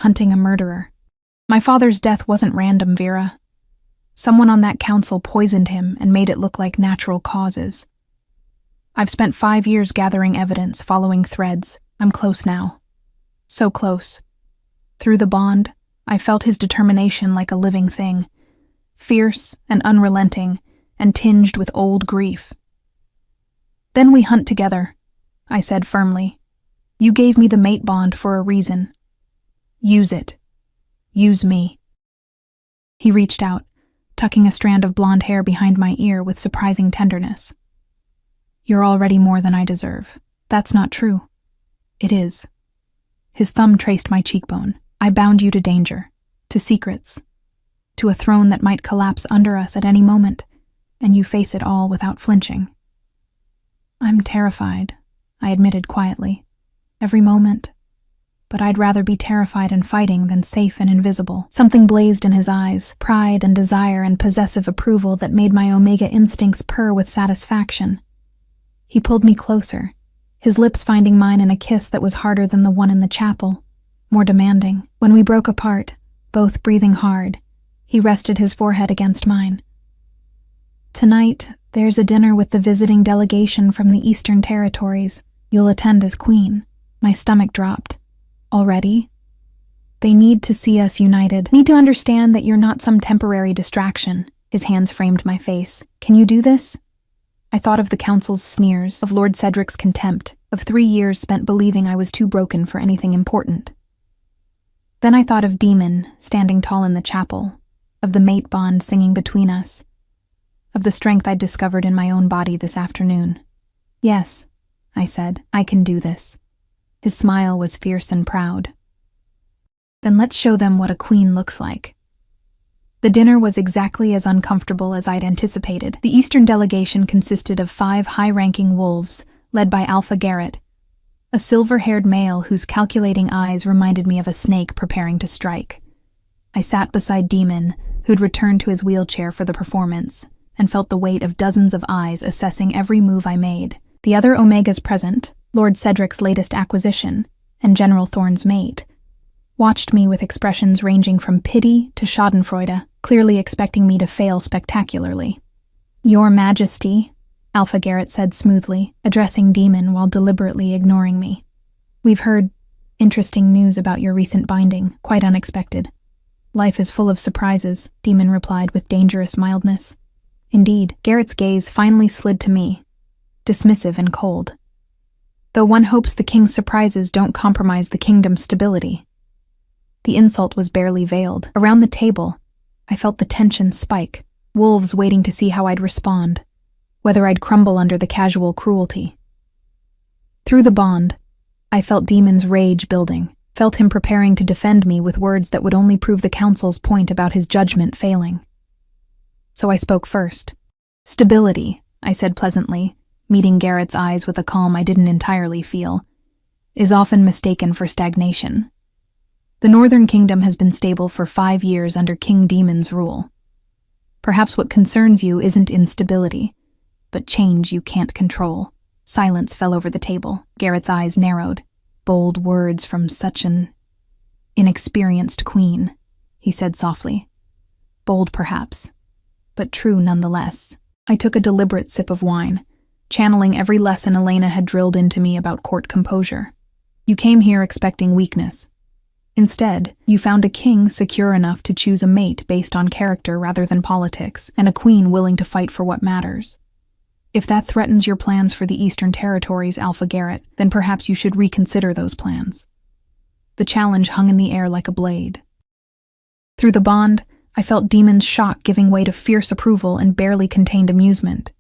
"Hunting a murderer. My father's death wasn't random, Vera. Someone on that council poisoned him and made it look like natural causes. I've spent 5 years gathering evidence, following threads. I'm close now. So close. Through the bond, I felt his determination like a living thing, fierce and unrelenting, and tinged with old grief. Then we hunt together," I said firmly. "You gave me the mate bond for a reason. Use it. Use me." He reached out, tucking a strand of blonde hair behind my ear with surprising tenderness. "You're already more than I deserve." "That's not true." "It is." His thumb traced my cheekbone. "I bound you to danger, to secrets, to a throne that might collapse under us at any moment, and you face it all without flinching." "I'm terrified," I admitted quietly. "Every moment. But I'd rather be terrified and fighting than safe and invisible." Something blazed in his eyes, pride and desire and possessive approval that made my Omega instincts purr with satisfaction. He pulled me closer, his lips finding mine in a kiss that was harder than the one in the chapel, more demanding. When we broke apart, both breathing hard, he rested his forehead against mine. "Tonight, there's a dinner with the visiting delegation from the Eastern Territories. You'll attend as queen." My stomach dropped. "Already?" "They need to see us united. Need to understand that you're not some temporary distraction." His hands framed my face. "Can you do this?" I thought of the council's sneers, of Lord Cedric's contempt, of 3 years spent believing I was too broken for anything important. Then I thought of Demon, standing tall in the chapel, of the mate bond singing between us, of the strength I'd discovered in my own body this afternoon. "Yes," I said, "I can do this." His smile was fierce and proud. "Then let's show them what a queen looks like." The dinner was exactly as uncomfortable as I'd anticipated. The Eastern delegation consisted of 5 high-ranking wolves, led by Alpha Garrett, a silver-haired male whose calculating eyes reminded me of a snake preparing to strike. I sat beside Demon, who'd returned to his wheelchair for the performance, and felt the weight of dozens of eyes assessing every move I made. The other Omegas present, Lord Cedric's latest acquisition, and General Thorne's mate, watched me with expressions ranging from pity to schadenfreude, clearly expecting me to fail spectacularly. "Your Majesty," Alpha Garrett said smoothly, addressing Demon while deliberately ignoring me. "We've heard interesting news about your recent binding, quite unexpected." "Life is full of surprises," Demon replied with dangerous mildness. Indeed, Garrett's gaze finally slid to me, dismissive and cold. "Though one hopes the king's surprises don't compromise the kingdom's stability." The insult was barely veiled. Around the table, I felt the tension spike, wolves waiting to see how I'd respond, whether I'd crumble under the casual cruelty. Through the bond, I felt Demon's rage building, felt him preparing to defend me with words that would only prove the council's point about his judgment failing. So I spoke first. "Stability," I said pleasantly, meeting Garrett's eyes with a calm I didn't entirely feel, "is often mistaken for stagnation. The Northern Kingdom has been stable for 5 years under King Demon's rule. Perhaps what concerns you isn't instability, but change you can't control." Silence fell over the table. Garrett's eyes narrowed. Bold words from such an inexperienced queen, he said softly. Bold, perhaps, but true nonetheless. I took a deliberate sip of wine, channeling every lesson Elena had drilled into me about court composure. You came here expecting weakness. Instead, you found a king secure enough to choose a mate based on character rather than politics, and a queen willing to fight for what matters. If that threatens your plans for the Eastern Territories, Alpha Garrett, then perhaps you should reconsider those plans. The challenge hung in the air like a blade. Through the bond, I felt Demon's shock giving way to fierce approval and barely contained amusement.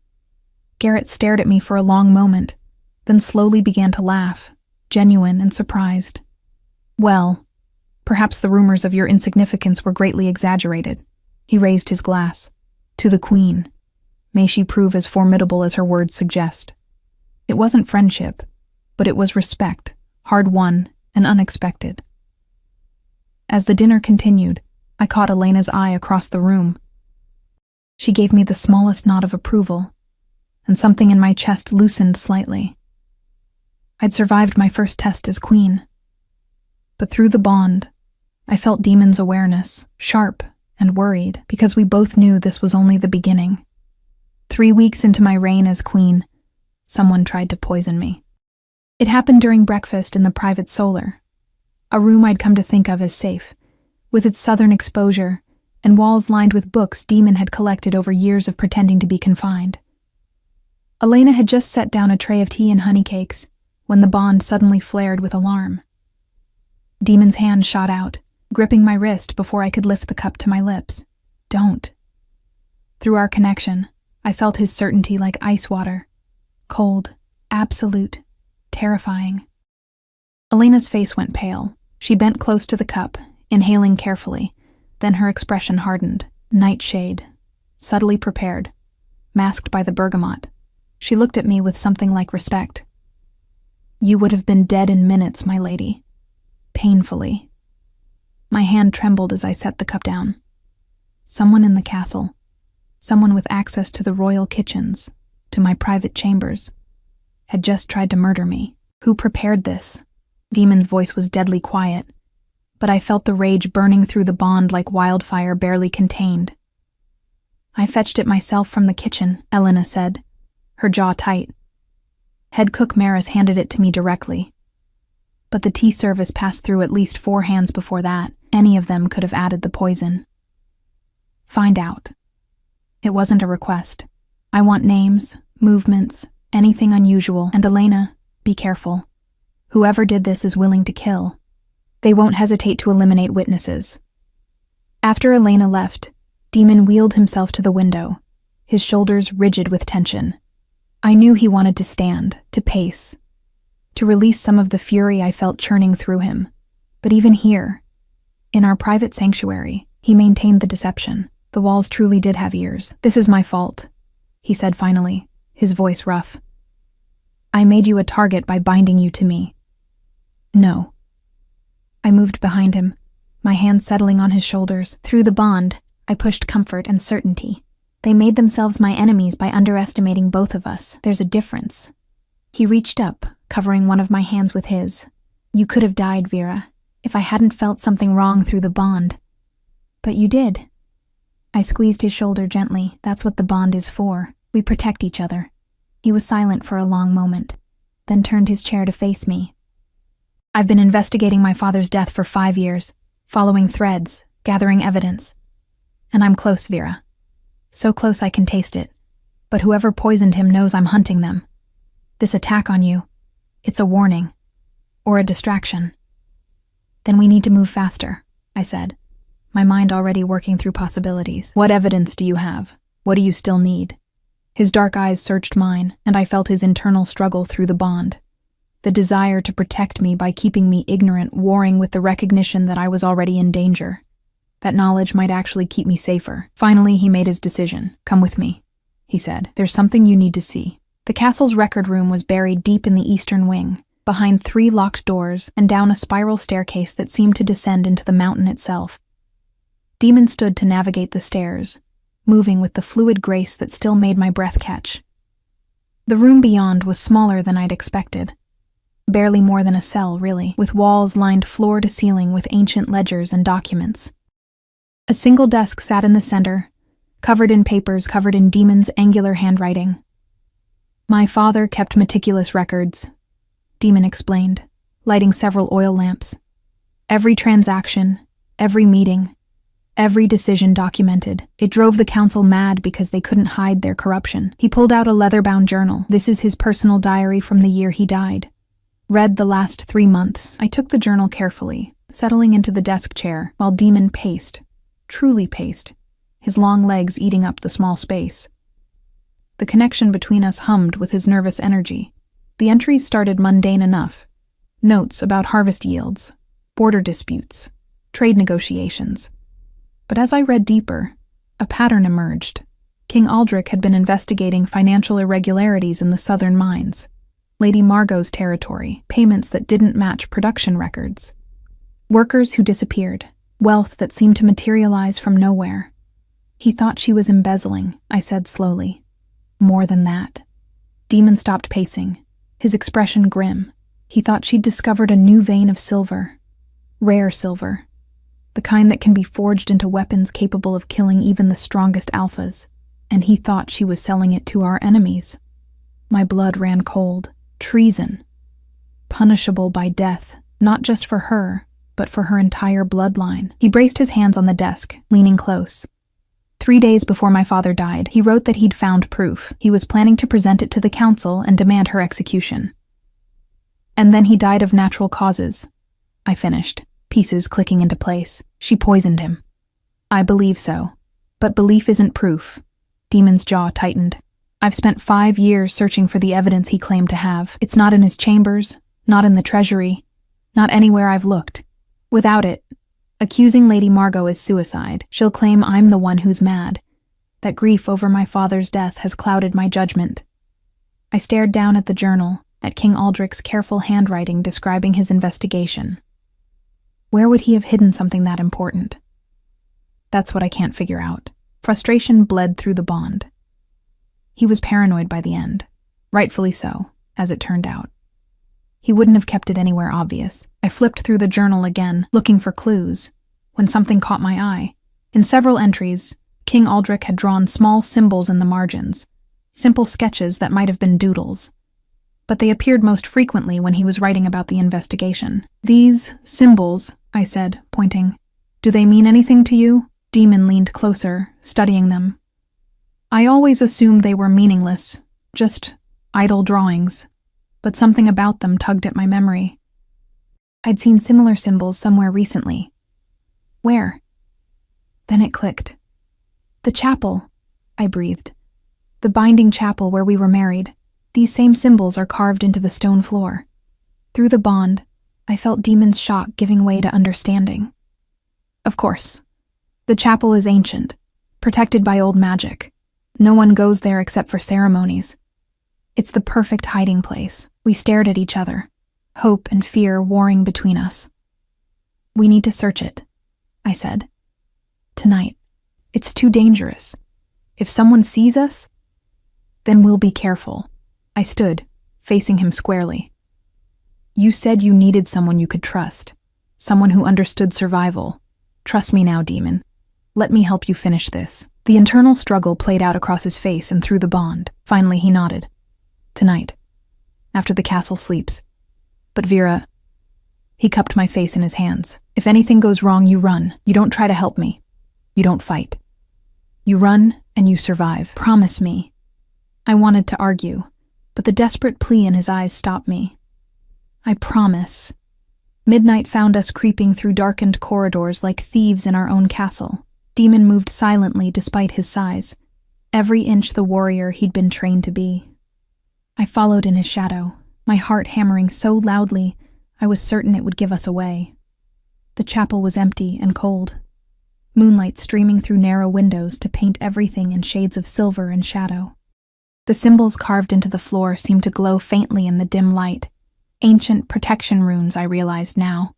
Garrett stared at me for a long moment, then slowly began to laugh, genuine and surprised. Well, perhaps the rumors of your insignificance were greatly exaggerated. He raised his glass. To the Queen. May she prove as formidable as her words suggest. It wasn't friendship, but it was respect, hard-won and unexpected. As the dinner continued, I caught Elena's eye across the room. She gave me the smallest nod of approval, and something in my chest loosened slightly. I'd survived my first test as queen. But through the bond, I felt Demon's awareness, sharp and worried, because we both knew this was only the beginning. 3 weeks into my reign as queen, someone tried to poison me. It happened during breakfast in the private solar, a room I'd come to think of as safe, with its southern exposure and walls lined with books Demon had collected over years of pretending to be confined. Elena had just set down a tray of tea and honey cakes when the bond suddenly flared with alarm. Demon's hand shot out, gripping my wrist before I could lift the cup to my lips. Don't. Through our connection, I felt his certainty like ice water. Cold, absolute, terrifying. Elena's face went pale. She bent close to the cup, inhaling carefully. Then her expression hardened. Nightshade. Subtly prepared. Masked by the bergamot. She looked at me with something like respect. You would have been dead in minutes, my lady. Painfully. My hand trembled as I set the cup down. Someone in the castle. Someone with access to the royal kitchens, to my private chambers, had just tried to murder me. Who prepared this? Demon's voice was deadly quiet, but I felt the rage burning through the bond like wildfire barely contained. I fetched it myself from the kitchen, Elena said, her jaw tight. Head cook Maris handed it to me directly. But the tea service passed through at least 4 hands before that. Any of them could have added the poison. Find out. It wasn't a request. I want names, movements, anything unusual, and Elena, be careful. Whoever did this is willing to kill. They won't hesitate to eliminate witnesses. After Elena left, Demon wheeled himself to the window, his shoulders rigid with tension. I knew he wanted to stand, to pace, to release some of the fury I felt churning through him. But even here, in our private sanctuary, he maintained the deception. The walls truly did have ears. This is my fault, he said finally, his voice rough. I made you a target by binding you to me. No. I moved behind him, my hands settling on his shoulders. Through the bond, I pushed comfort and certainty. They made themselves my enemies by underestimating both of us. There's a difference. He reached up, covering one of my hands with his. You could have died, Vera, if I hadn't felt something wrong through the bond. But you did. I squeezed his shoulder gently. That's what the bond is for. We protect each other. He was silent for a long moment, then turned his chair to face me. I've been investigating my father's death for 5 years, following threads, gathering evidence. And I'm close, Vera. So close I can taste it. But whoever poisoned him knows I'm hunting them. This attack on you, it's a warning. Or a distraction. Then we need to move faster, I said, my mind already working through possibilities. What evidence do you have? What do you still need? His dark eyes searched mine, and I felt his internal struggle through the bond. The desire to protect me by keeping me ignorant warring with the recognition that I was already in danger. That knowledge might actually keep me safer. Finally, he made his decision. Come with me, he said. There's something you need to see. The castle's record room was buried deep in the eastern wing, behind 3 locked doors and down a spiral staircase that seemed to descend into the mountain itself. Demon stood to navigate the stairs, moving with the fluid grace that still made my breath catch. The room beyond was smaller than I'd expected. Barely more than a cell, really, with walls lined floor to ceiling with ancient ledgers and documents. A single desk sat in the center, covered in papers covered in Demon's angular handwriting. My father kept meticulous records, Demon explained, lighting several oil lamps. Every transaction, every meeting, every decision documented. It drove the council mad because they couldn't hide their corruption. He pulled out a leather-bound journal. This is his personal diary from the year he died. Read the last 3 months. I took the journal carefully, settling into the desk chair while Demon paced, truly paced, his long legs eating up the small space. The connection between us hummed with his nervous energy. The entries started mundane enough. Notes about harvest yields, border disputes, trade negotiations. But as I read deeper, a pattern emerged. King Aldrich had been investigating financial irregularities in the southern mines. Lady Margot's territory, payments that didn't match production records. Workers who disappeared, wealth that seemed to materialize from nowhere. He thought she was embezzling, I said slowly. More than that. Demon stopped pacing, his expression grim. He thought she'd discovered a new vein of silver. Rare silver. The kind that can be forged into weapons capable of killing even the strongest alphas. And he thought she was selling it to our enemies. My blood ran cold. Treason. Punishable by death, not just for her, but for her entire bloodline. He braced his hands on the desk, leaning close. 3 days before my father died, he wrote that he'd found proof. He was planning to present it to the council and demand her execution. And then he died of natural causes. I finished, pieces clicking into place. She poisoned him. I believe so. But belief isn't proof. Demon's jaw tightened. I've spent 5 years searching for the evidence he claimed to have. It's not in his chambers, not in the treasury, not anywhere I've looked. Without it, accusing Lady Margot is suicide. She'll claim I'm the one who's mad, that grief over my father's death has clouded my judgment. I stared down at the journal, at King Aldrich's careful handwriting describing his investigation. Where would he have hidden something that important? That's what I can't figure out. Frustration bled through the bond. He was paranoid by the end, rightfully so, as it turned out. He wouldn't have kept it anywhere obvious. I flipped through the journal again, looking for clues, when something caught my eye. In several entries, King Aldrich had drawn small symbols in the margins, simple sketches that might have been doodles. But they appeared most frequently when he was writing about the investigation. These symbols, I said, pointing. Do they mean anything to you? Demon leaned closer, studying them. I always assumed they were meaningless, just idle drawings, but something about them tugged at my memory. I'd seen similar symbols somewhere recently. Where? Then it clicked. The chapel, I breathed. The binding chapel where we were married. These same symbols are carved into the stone floor. Through the bond, I felt Demon's shock giving way to understanding. Of course. The chapel is ancient, protected by old magic. No one goes there except for ceremonies. It's the perfect hiding place. We stared at each other, hope and fear warring between us. We need to search it, I said. Tonight. It's too dangerous. If someone sees us, then we'll be careful. I stood, facing him squarely. You said you needed someone you could trust, someone who understood survival. Trust me now, Demon. Let me help you finish this. The internal struggle played out across his face and through the bond. Finally, he nodded. Tonight. After the castle sleeps. But Vera... He cupped my face in his hands. If anything goes wrong, you run. You don't try to help me. You don't fight. You run and you survive. Promise me. I wanted to argue, but the desperate plea in his eyes stopped me. I promise. Midnight found us creeping through darkened corridors like thieves in our own castle. Demon moved silently despite his size, every inch the warrior he'd been trained to be. I followed in his shadow, my heart hammering so loudly I was certain it would give us away. The chapel was empty and cold, moonlight streaming through narrow windows to paint everything in shades of silver and shadow. The symbols carved into the floor seemed to glow faintly in the dim light, ancient protection runes I realized now,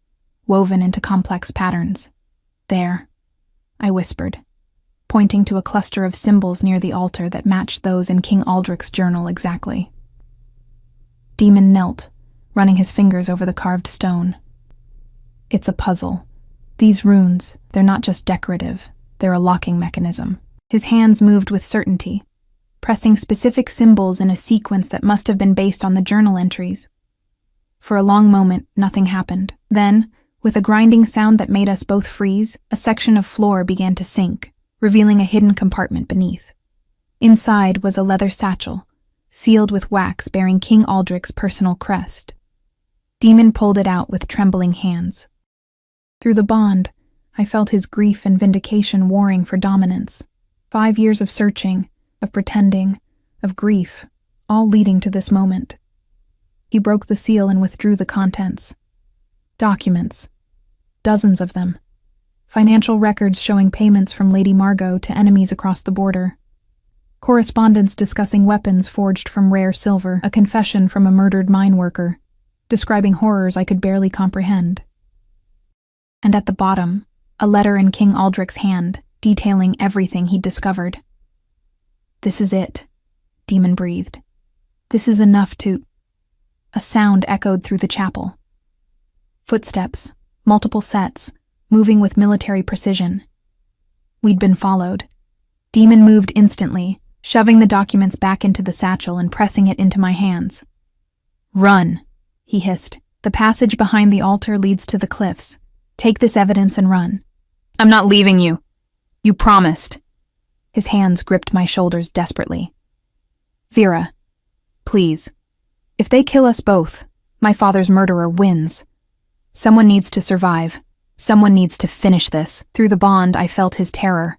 woven into complex patterns. There. I whispered, pointing to a cluster of symbols near the altar that matched those in King Aldrich's journal exactly. Demon knelt, running his fingers over the carved stone. It's a puzzle. These runes, they're not just decorative, they're a locking mechanism. His hands moved with certainty, pressing specific symbols in a sequence that must have been based on the journal entries. For a long moment, nothing happened. Then, with a grinding sound that made us both freeze, a section of floor began to sink, revealing a hidden compartment beneath. Inside was a leather satchel, sealed with wax bearing King Aldrich's personal crest. Demon pulled it out with trembling hands. Through the bond, I felt his grief and vindication warring for dominance. 5 years of searching, of pretending, of grief, all leading to this moment. He broke the seal and withdrew the contents. Documents. Dozens of them. Financial records showing payments from Lady Margot to enemies across the border. Correspondence discussing weapons forged from rare silver, a confession from a murdered mine worker, describing horrors I could barely comprehend. And at the bottom, a letter in King Aldrich's hand, detailing everything he'd discovered. "This is it," Demon breathed. "This is enough to—" A sound echoed through the chapel. Footsteps, multiple sets, moving with military precision. We'd been followed. Demon moved instantly, shoving the documents back into the satchel and pressing it into my hands. "Run," he hissed. "The passage behind the altar leads to the cliffs. Take this evidence and run." "I'm not leaving you. You promised." His hands gripped my shoulders desperately. "Vera, please. If they kill us both, my father's murderer wins. Someone needs to survive. Someone needs to finish this." Through the bond, I felt his terror.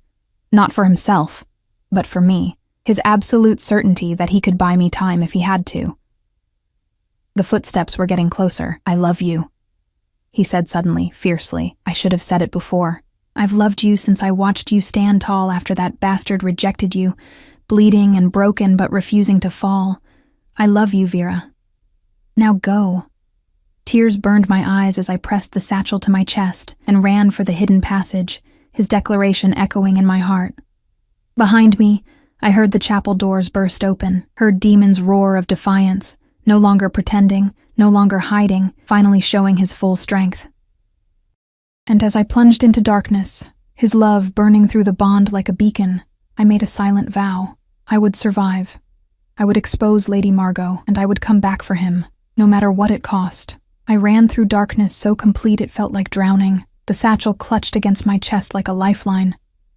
Not for himself, but for me. His absolute certainty that he could buy me time if he had to. The footsteps were getting closer. "I love you," he said suddenly, fiercely. "I should have said it before. I've loved you since I watched you stand tall after that bastard rejected you, bleeding and broken but refusing to fall. I love you, Vera. Now go." Tears burned my eyes as I pressed the satchel to my chest and ran for the hidden passage, his declaration echoing in my heart. Behind me, I heard the chapel doors burst open, heard Demon's roar of defiance, no longer pretending, no longer hiding, finally showing his full strength. And as I plunged into darkness, his love burning through the bond like a beacon, I made a silent vow. I would survive. I would expose Lady Margot, and I would come back for him, no matter what it cost. I ran through darkness so complete it felt like drowning. The satchel clutched against my chest like a lifeline.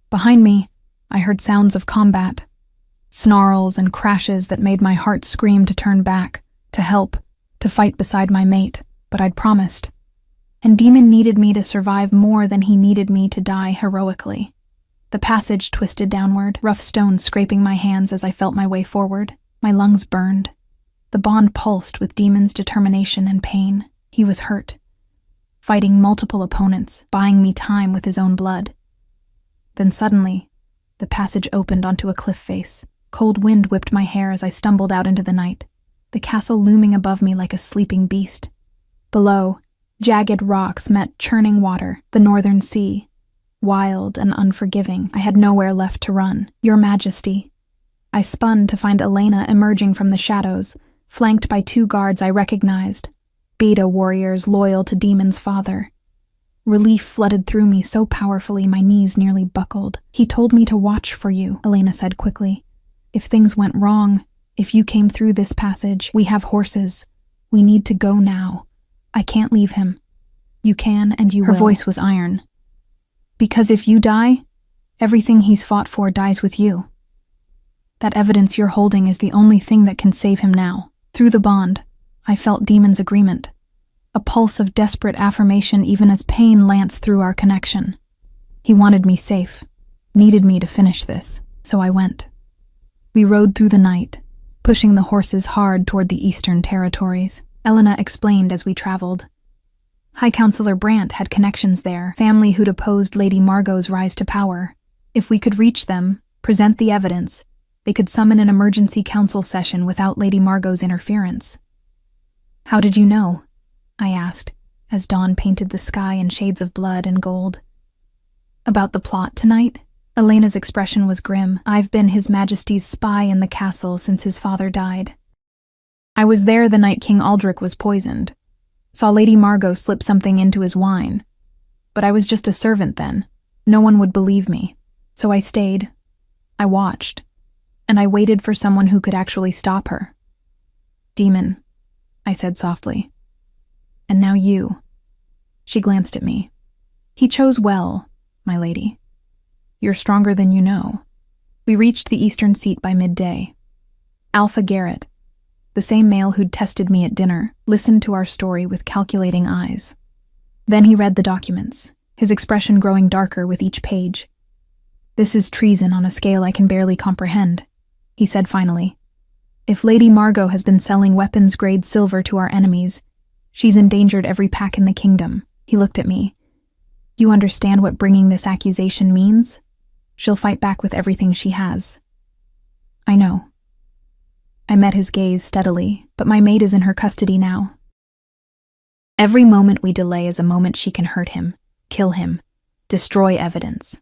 Behind me, I heard sounds of combat. Snarls and crashes that made my heart scream to turn back, to help, to fight beside my mate, but I'd promised. And Demon needed me to survive more than he needed me to die heroically. The passage twisted downward, rough stones scraping my hands as I felt my way forward. My lungs burned. The bond pulsed with Demon's determination and pain. He was hurt, fighting multiple opponents, buying me time with his own blood. Then suddenly, the passage opened onto a cliff face. Cold wind whipped my hair as I stumbled out into the night, the castle looming above me like a sleeping beast. Below, jagged rocks met churning water, the northern sea. Wild and unforgiving, I had nowhere left to run. "Your Majesty." I spun to find Elena emerging from the shadows, flanked by 2 guards I recognized, beta warriors loyal to Demon's father. Relief flooded through me so powerfully my knees nearly buckled. "He told me to watch for you," Elena said quickly. "If things went wrong, if you came through this passage, we have horses. We need to go now. I can't leave him. You can and you will." Her voice was iron. "Because if you die, everything he's fought for dies with you. That evidence you're holding is the only thing that can save him now." Through the bond, I felt Demon's agreement. A pulse of desperate affirmation even as pain lanced through our connection. He wanted me safe, needed me to finish this, so I went. We rode through the night, pushing the horses hard toward the eastern territories. Elena explained as we traveled. High Counselor Brandt had connections there, family who'd opposed Lady Margot's rise to power. If we could reach them, present the evidence, they could summon an emergency council session without Lady Margot's interference. "How did you know?" I asked, as dawn painted the sky in shades of blood and gold. "About the plot tonight?" Elena's expression was grim. "I've been His Majesty's spy in the castle since his father died. I was there the night King Aldrich was poisoned. Saw Lady Margot slip something into his wine. But I was just a servant then. No one would believe me. So I stayed. I watched. And I waited for someone who could actually stop her. Demon, I said softly. And now you. She glanced at me. He chose well, my lady. You're stronger than you know. We reached the eastern seat by midday. Alpha Garrett, the same male who'd tested me at dinner, listened to our story with calculating eyes. Then he read the documents, his expression growing darker with each page. This is treason on a scale I can barely comprehend, he said finally. If Lady Margot has been selling weapons-grade silver to our enemies, she's endangered every pack in the kingdom. He looked at me. You understand what bringing this accusation means? She'll fight back with everything she has. I know. I met his gaze steadily, but my mate is in her custody now. Every moment we delay is a moment she can hurt him, kill him, destroy evidence.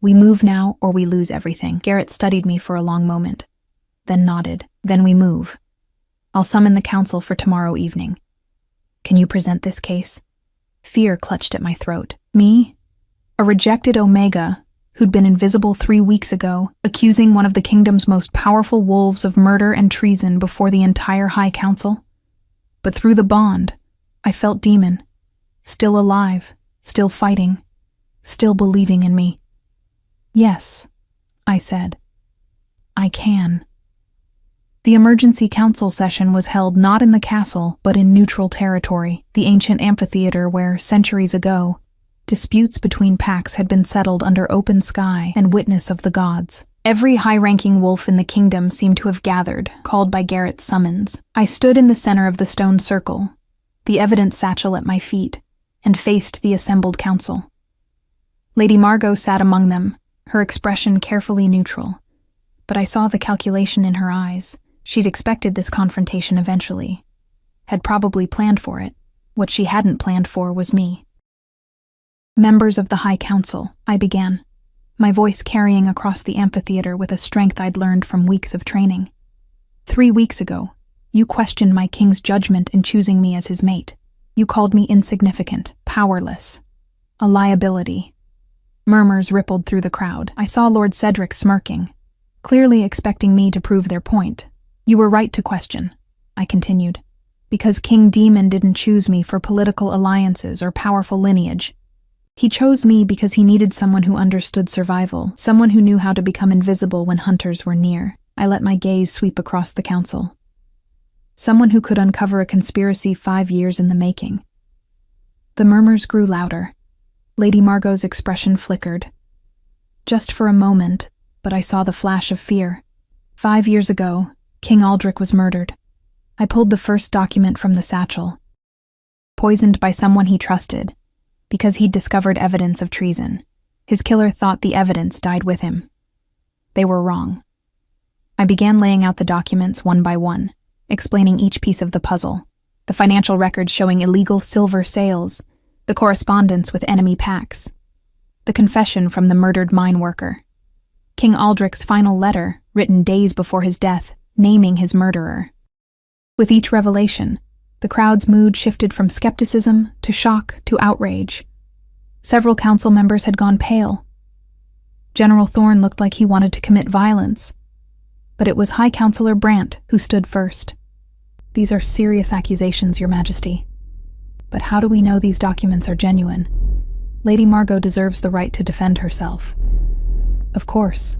We move now or we lose everything. Garrett studied me for a long moment, then nodded. Then we move. I'll summon the council for tomorrow evening. Can you present this case? Fear clutched at my throat. Me? A rejected Omega who'd been invisible 3 weeks ago, accusing one of the kingdom's most powerful wolves of murder and treason before the entire High Council? But through the bond, I felt Demon, still alive, still fighting, still believing in me. Yes, I said. I can. The emergency council session was held not in the castle, but in neutral territory, the ancient amphitheater where, centuries ago, disputes between packs had been settled under open sky and witness of the gods. Every high-ranking wolf in the kingdom seemed to have gathered, called by Garrett's summons. I stood in the center of the stone circle, the evidence satchel at my feet, and faced the assembled council. Lady Margot sat among them, her expression carefully neutral. But I saw the calculation in her eyes. She'd expected this confrontation eventually, had probably planned for it. What she hadn't planned for was me. Members of the High Council, I began, my voice carrying across the amphitheater with a strength I'd learned from weeks of training. 3 weeks ago, you questioned my king's judgment in choosing me as his mate. You called me insignificant, powerless, a liability. Murmurs rippled through the crowd. I saw Lord Cedric smirking, clearly expecting me to prove their point. You were right to question, I continued, because King Demon didn't choose me for political alliances or powerful lineage. He chose me because he needed someone who understood survival, someone who knew how to become invisible when hunters were near. I let my gaze sweep across the council. Someone who could uncover a conspiracy 5 years in the making. The murmurs grew louder. Lady Margot's expression flickered. Just for a moment, but I saw the flash of fear. 5 years ago, King Aldrich was murdered. I pulled the first document from the satchel. Poisoned by someone he trusted, because he'd discovered evidence of treason. His killer thought the evidence died with him. They were wrong. I began laying out the documents one by one, explaining each piece of the puzzle. The financial records showing illegal silver sales, the correspondence with enemy packs, the confession from the murdered mine worker, King Aldrich's final letter, written days before his death, naming his murderer. With each revelation, the crowd's mood shifted from skepticism to shock to outrage. Several council members had gone pale. General Thorne looked like he wanted to commit violence. But it was High Councillor Brandt who stood first. These are serious accusations, Your Majesty. But how do we know these documents are genuine? Lady Margot deserves the right to defend herself. Of course.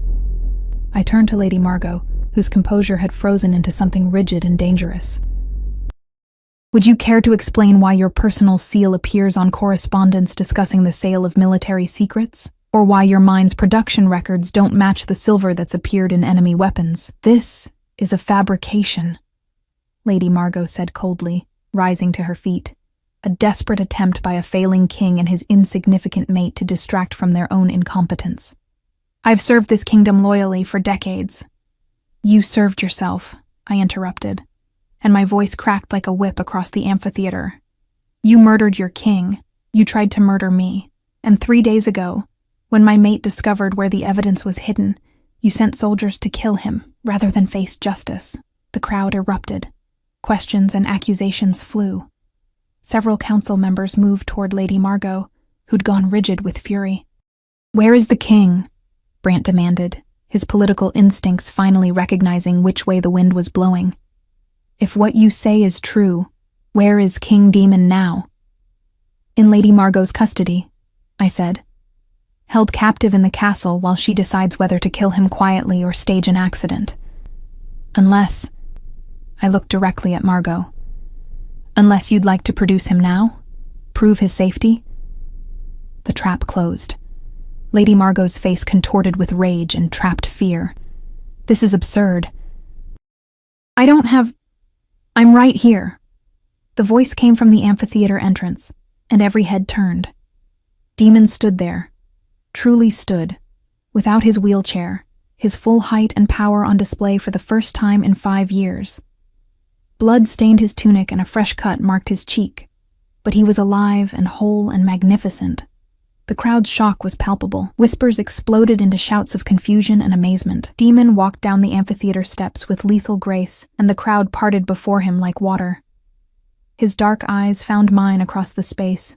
I turned to Lady Margot, whose composure had frozen into something rigid and dangerous. Would you care to explain why your personal seal appears on correspondence discussing the sale of military secrets? Or why your mine's production records don't match the silver that's appeared in enemy weapons? This is a fabrication, Lady Margot said coldly, rising to her feet. A desperate attempt by a failing king and his insignificant mate to distract from their own incompetence. I've served this kingdom loyally for decades. You served yourself, I interrupted, and my voice cracked like a whip across the amphitheater. You murdered your king. You tried to murder me. And 3 days ago, when my mate discovered where the evidence was hidden, you sent soldiers to kill him rather than face justice. The crowd erupted. Questions and accusations flew. Several council members moved toward Lady Margot, who'd gone rigid with fury. "Where is the king?" Brant demanded, his political instincts finally recognizing which way the wind was blowing. "If what you say is true, where is King Demon now?" "In Lady Margot's custody," I said. "Held captive in the castle while she decides whether to kill him quietly or stage an accident. Unless," I looked directly at Margot, "unless you'd like to produce him now? Prove his safety?" The trap closed. Lady Margot's face contorted with rage and trapped fear. "This is absurd." I'm right here." The voice came from the amphitheater entrance, and every head turned. Demon stood there, truly stood, without his wheelchair, his full height and power on display for the first time in 5 years. Blood stained his tunic and a fresh cut marked his cheek, but he was alive and whole and magnificent. The crowd's shock was palpable. Whispers exploded into shouts of confusion and amazement. Demon walked down the amphitheater steps with lethal grace, and the crowd parted before him like water. His dark eyes found mine across the space,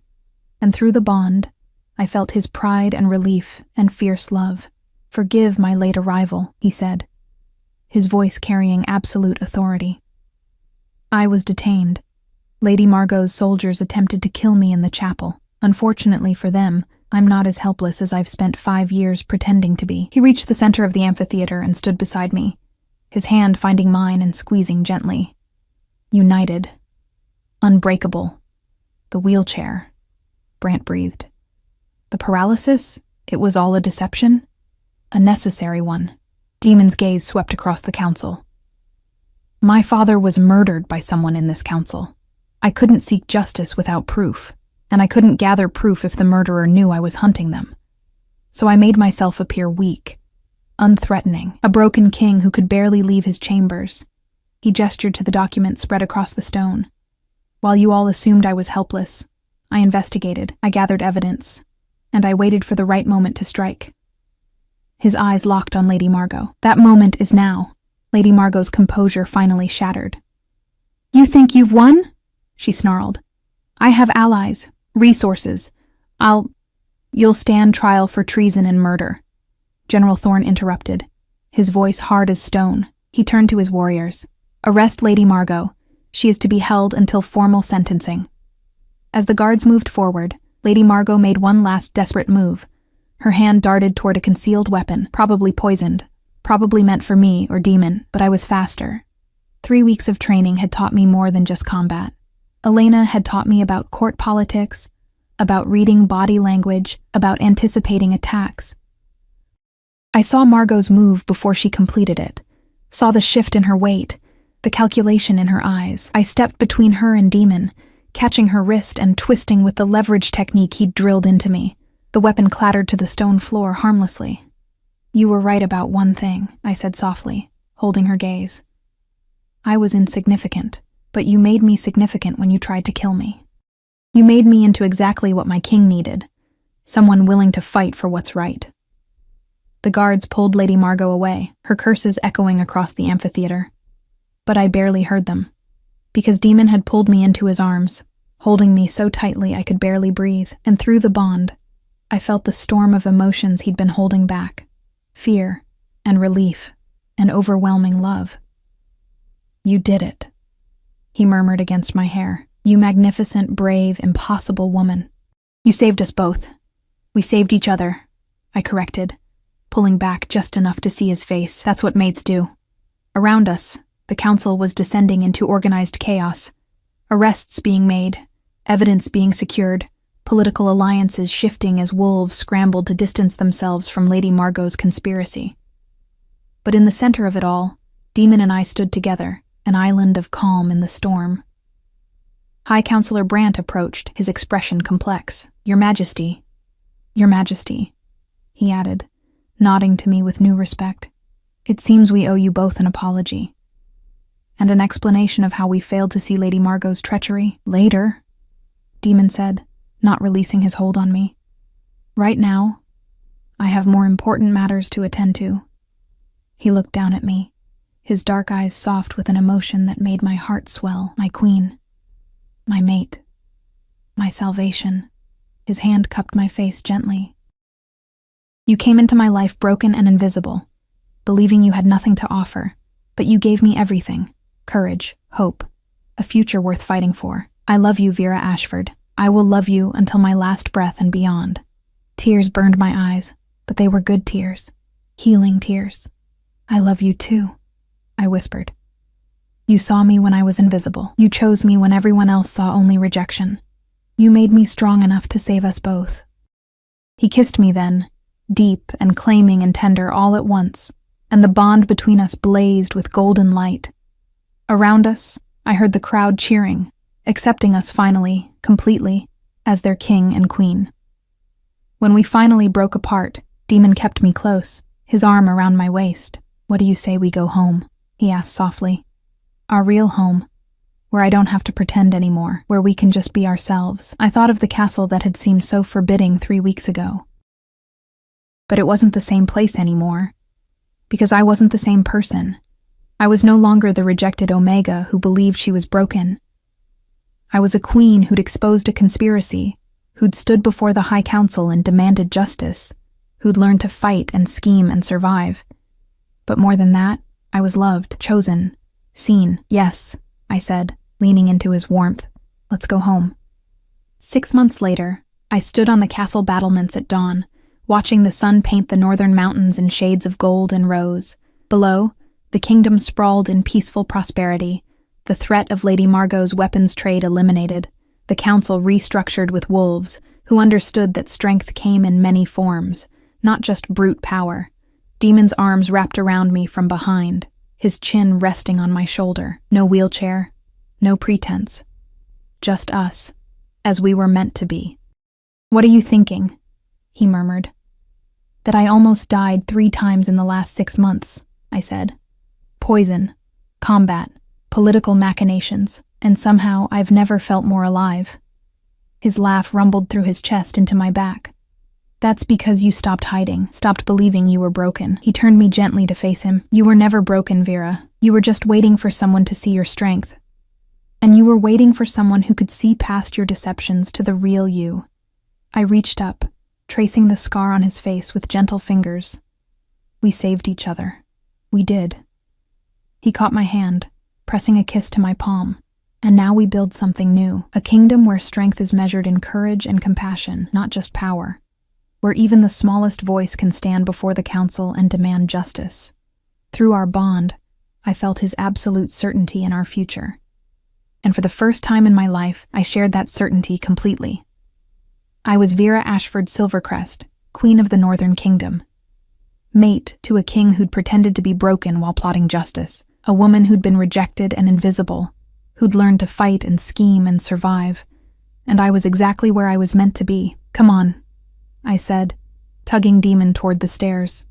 and through the bond, I felt his pride and relief and fierce love. "Forgive my late arrival," he said, his voice carrying absolute authority. "I was detained. Lady Margot's soldiers attempted to kill me in the chapel. Unfortunately for them, I'm not as helpless as I've spent 5 years pretending to be." He reached the center of the amphitheater and stood beside me, his hand finding mine and squeezing gently. "United. Unbreakable. The wheelchair," Brant breathed. "The paralysis? It was all a deception? A necessary one." Demon's gaze swept across the council. "My father was murdered by someone in this council. I couldn't seek justice without proof, and I couldn't gather proof if the murderer knew I was hunting them. So I made myself appear weak, unthreatening, a broken king who could barely leave his chambers." He gestured to the document spread across the stone. "While you all assumed I was helpless, I investigated, I gathered evidence, and I waited for the right moment to strike." His eyes locked on Lady Margot. "That moment is now." Lady Margot's composure finally shattered. "You think you've won?" she snarled. "I have allies, resources. You'll stand trial for treason and murder." General Thorne interrupted, his voice hard as stone. He turned to his warriors. "Arrest Lady Margot. She is to be held until formal sentencing." As the guards moved forward, Lady Margot made one last desperate move. Her hand darted toward a concealed weapon, probably poisoned, probably meant for me or Demon, but I was faster. 3 weeks of training had taught me more than just combat. Elena had taught me about court politics, about reading body language, about anticipating attacks. I saw Margot's move before she completed it, saw the shift in her weight, the calculation in her eyes. I stepped between her and Demon, catching her wrist and twisting with the leverage technique he'd drilled into me. The weapon clattered to the stone floor harmlessly. "You were right about one thing," I said softly, holding her gaze. "I was insignificant, but you made me significant when you tried to kill me. You made me into exactly what my king needed, someone willing to fight for what's right." The guards pulled Lady Margot away, her curses echoing across the amphitheater. But I barely heard them, because Demon had pulled me into his arms, holding me so tightly I could barely breathe, and through the bond, I felt the storm of emotions he'd been holding back: fear and relief and overwhelming love. "You did it," he murmured against my hair. "You magnificent, brave, impossible woman. You saved us both. We saved each other," I corrected, pulling back just enough to see his face. "That's what mates do." Around us, the council was descending into organized chaos. Arrests being made, evidence being secured, political alliances shifting as wolves scrambled to distance themselves from Lady Margot's conspiracy. But in the center of it all, Demon and I stood together, an island of calm in the storm. High Counselor Brant approached, his expression complex. Your Majesty," he added, nodding to me with new respect. "It seems we owe you both an apology. And an explanation of how we failed to see Lady Margot's treachery later," Demon said, not releasing his hold on me. "Right now, I have more important matters to attend to." He looked down at me, his dark eyes soft with an emotion that made my heart swell. My queen, my mate, my salvation. His hand cupped my face gently. You came into my life broken and invisible, believing you had nothing to offer, but you gave me everything: courage, hope, a future worth fighting for. I love you, Vera Ashford. I will love you until my last breath and beyond. Tears burned my eyes, but they were good tears, healing tears. I love you too, I whispered. You saw me when I was invisible. You chose me when everyone else saw only rejection. You made me strong enough to save us both. He kissed me then, deep and claiming and tender all at once, and the bond between us blazed with golden light. Around us, I heard the crowd cheering, accepting us finally, completely, as their king and queen. When we finally broke apart, Demon kept me close, his arm around my waist. What do you say we go home? He asked softly. Our real home, where I don't have to pretend anymore, where we can just be ourselves. I thought of the castle that had seemed so forbidding 3 weeks ago. But it wasn't the same place anymore, because I wasn't the same person. I was no longer the rejected Omega who believed she was broken. I was a queen who'd exposed a conspiracy, who'd stood before the High Council and demanded justice, who'd learned to fight and scheme and survive. But more than that, I was loved, chosen, seen. Yes, I said, leaning into his warmth. Let's go home. 6 months later, I stood on the castle battlements at dawn, watching the sun paint the northern mountains in shades of gold and rose. Below, the kingdom sprawled in peaceful prosperity, the threat of Lady Margot's weapons trade eliminated, the council restructured with wolves, who understood that strength came in many forms, not just brute power. Demon's arms wrapped around me from behind, his chin resting on my shoulder. No wheelchair, no pretense. Just us, as we were meant to be. What are you thinking? He murmured. That I almost died 3 times in the last 6 months, I said. Poison, combat, political machinations, and somehow I've never felt more alive. His laugh rumbled through his chest into my back. That's because you stopped hiding, stopped believing you were broken. He turned me gently to face him. You were never broken, Vera. You were just waiting for someone to see your strength. And you were waiting for someone who could see past your deceptions to the real you. I reached up, tracing the scar on his face with gentle fingers. We saved each other. We did. He caught my hand, pressing a kiss to my palm. And now we build something new, a kingdom where strength is measured in courage and compassion, not just power. Where even the smallest voice can stand before the council and demand justice. Through our bond, I felt his absolute certainty in our future. And for the first time in my life, I shared that certainty completely. I was Vera Ashford Silvercrest, Queen of the Northern Kingdom. Mate to a king who'd pretended to be broken while plotting justice, a woman who'd been rejected and invisible, who'd learned to fight and scheme and survive. And I was exactly where I was meant to be. Come on, I said, tugging Demon toward the stairs.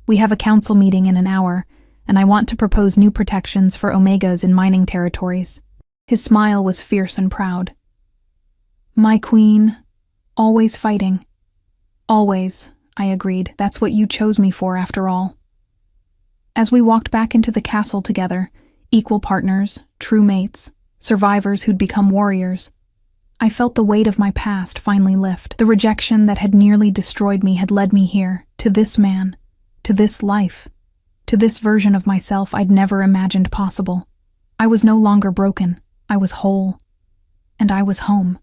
We have a council meeting in an hour, and I want to propose new protections for Omegas in mining territories. His smile was fierce and proud. My queen, always fighting. Always, I agreed. That's what you chose me for, after all. As we walked back into the castle together, equal partners, true mates, survivors who'd become warriors, I felt the weight of my past finally lift. The rejection that had nearly destroyed me had led me here, to this man, to this life, to this version of myself I'd never imagined possible. I was no longer broken. I was whole. And I was home.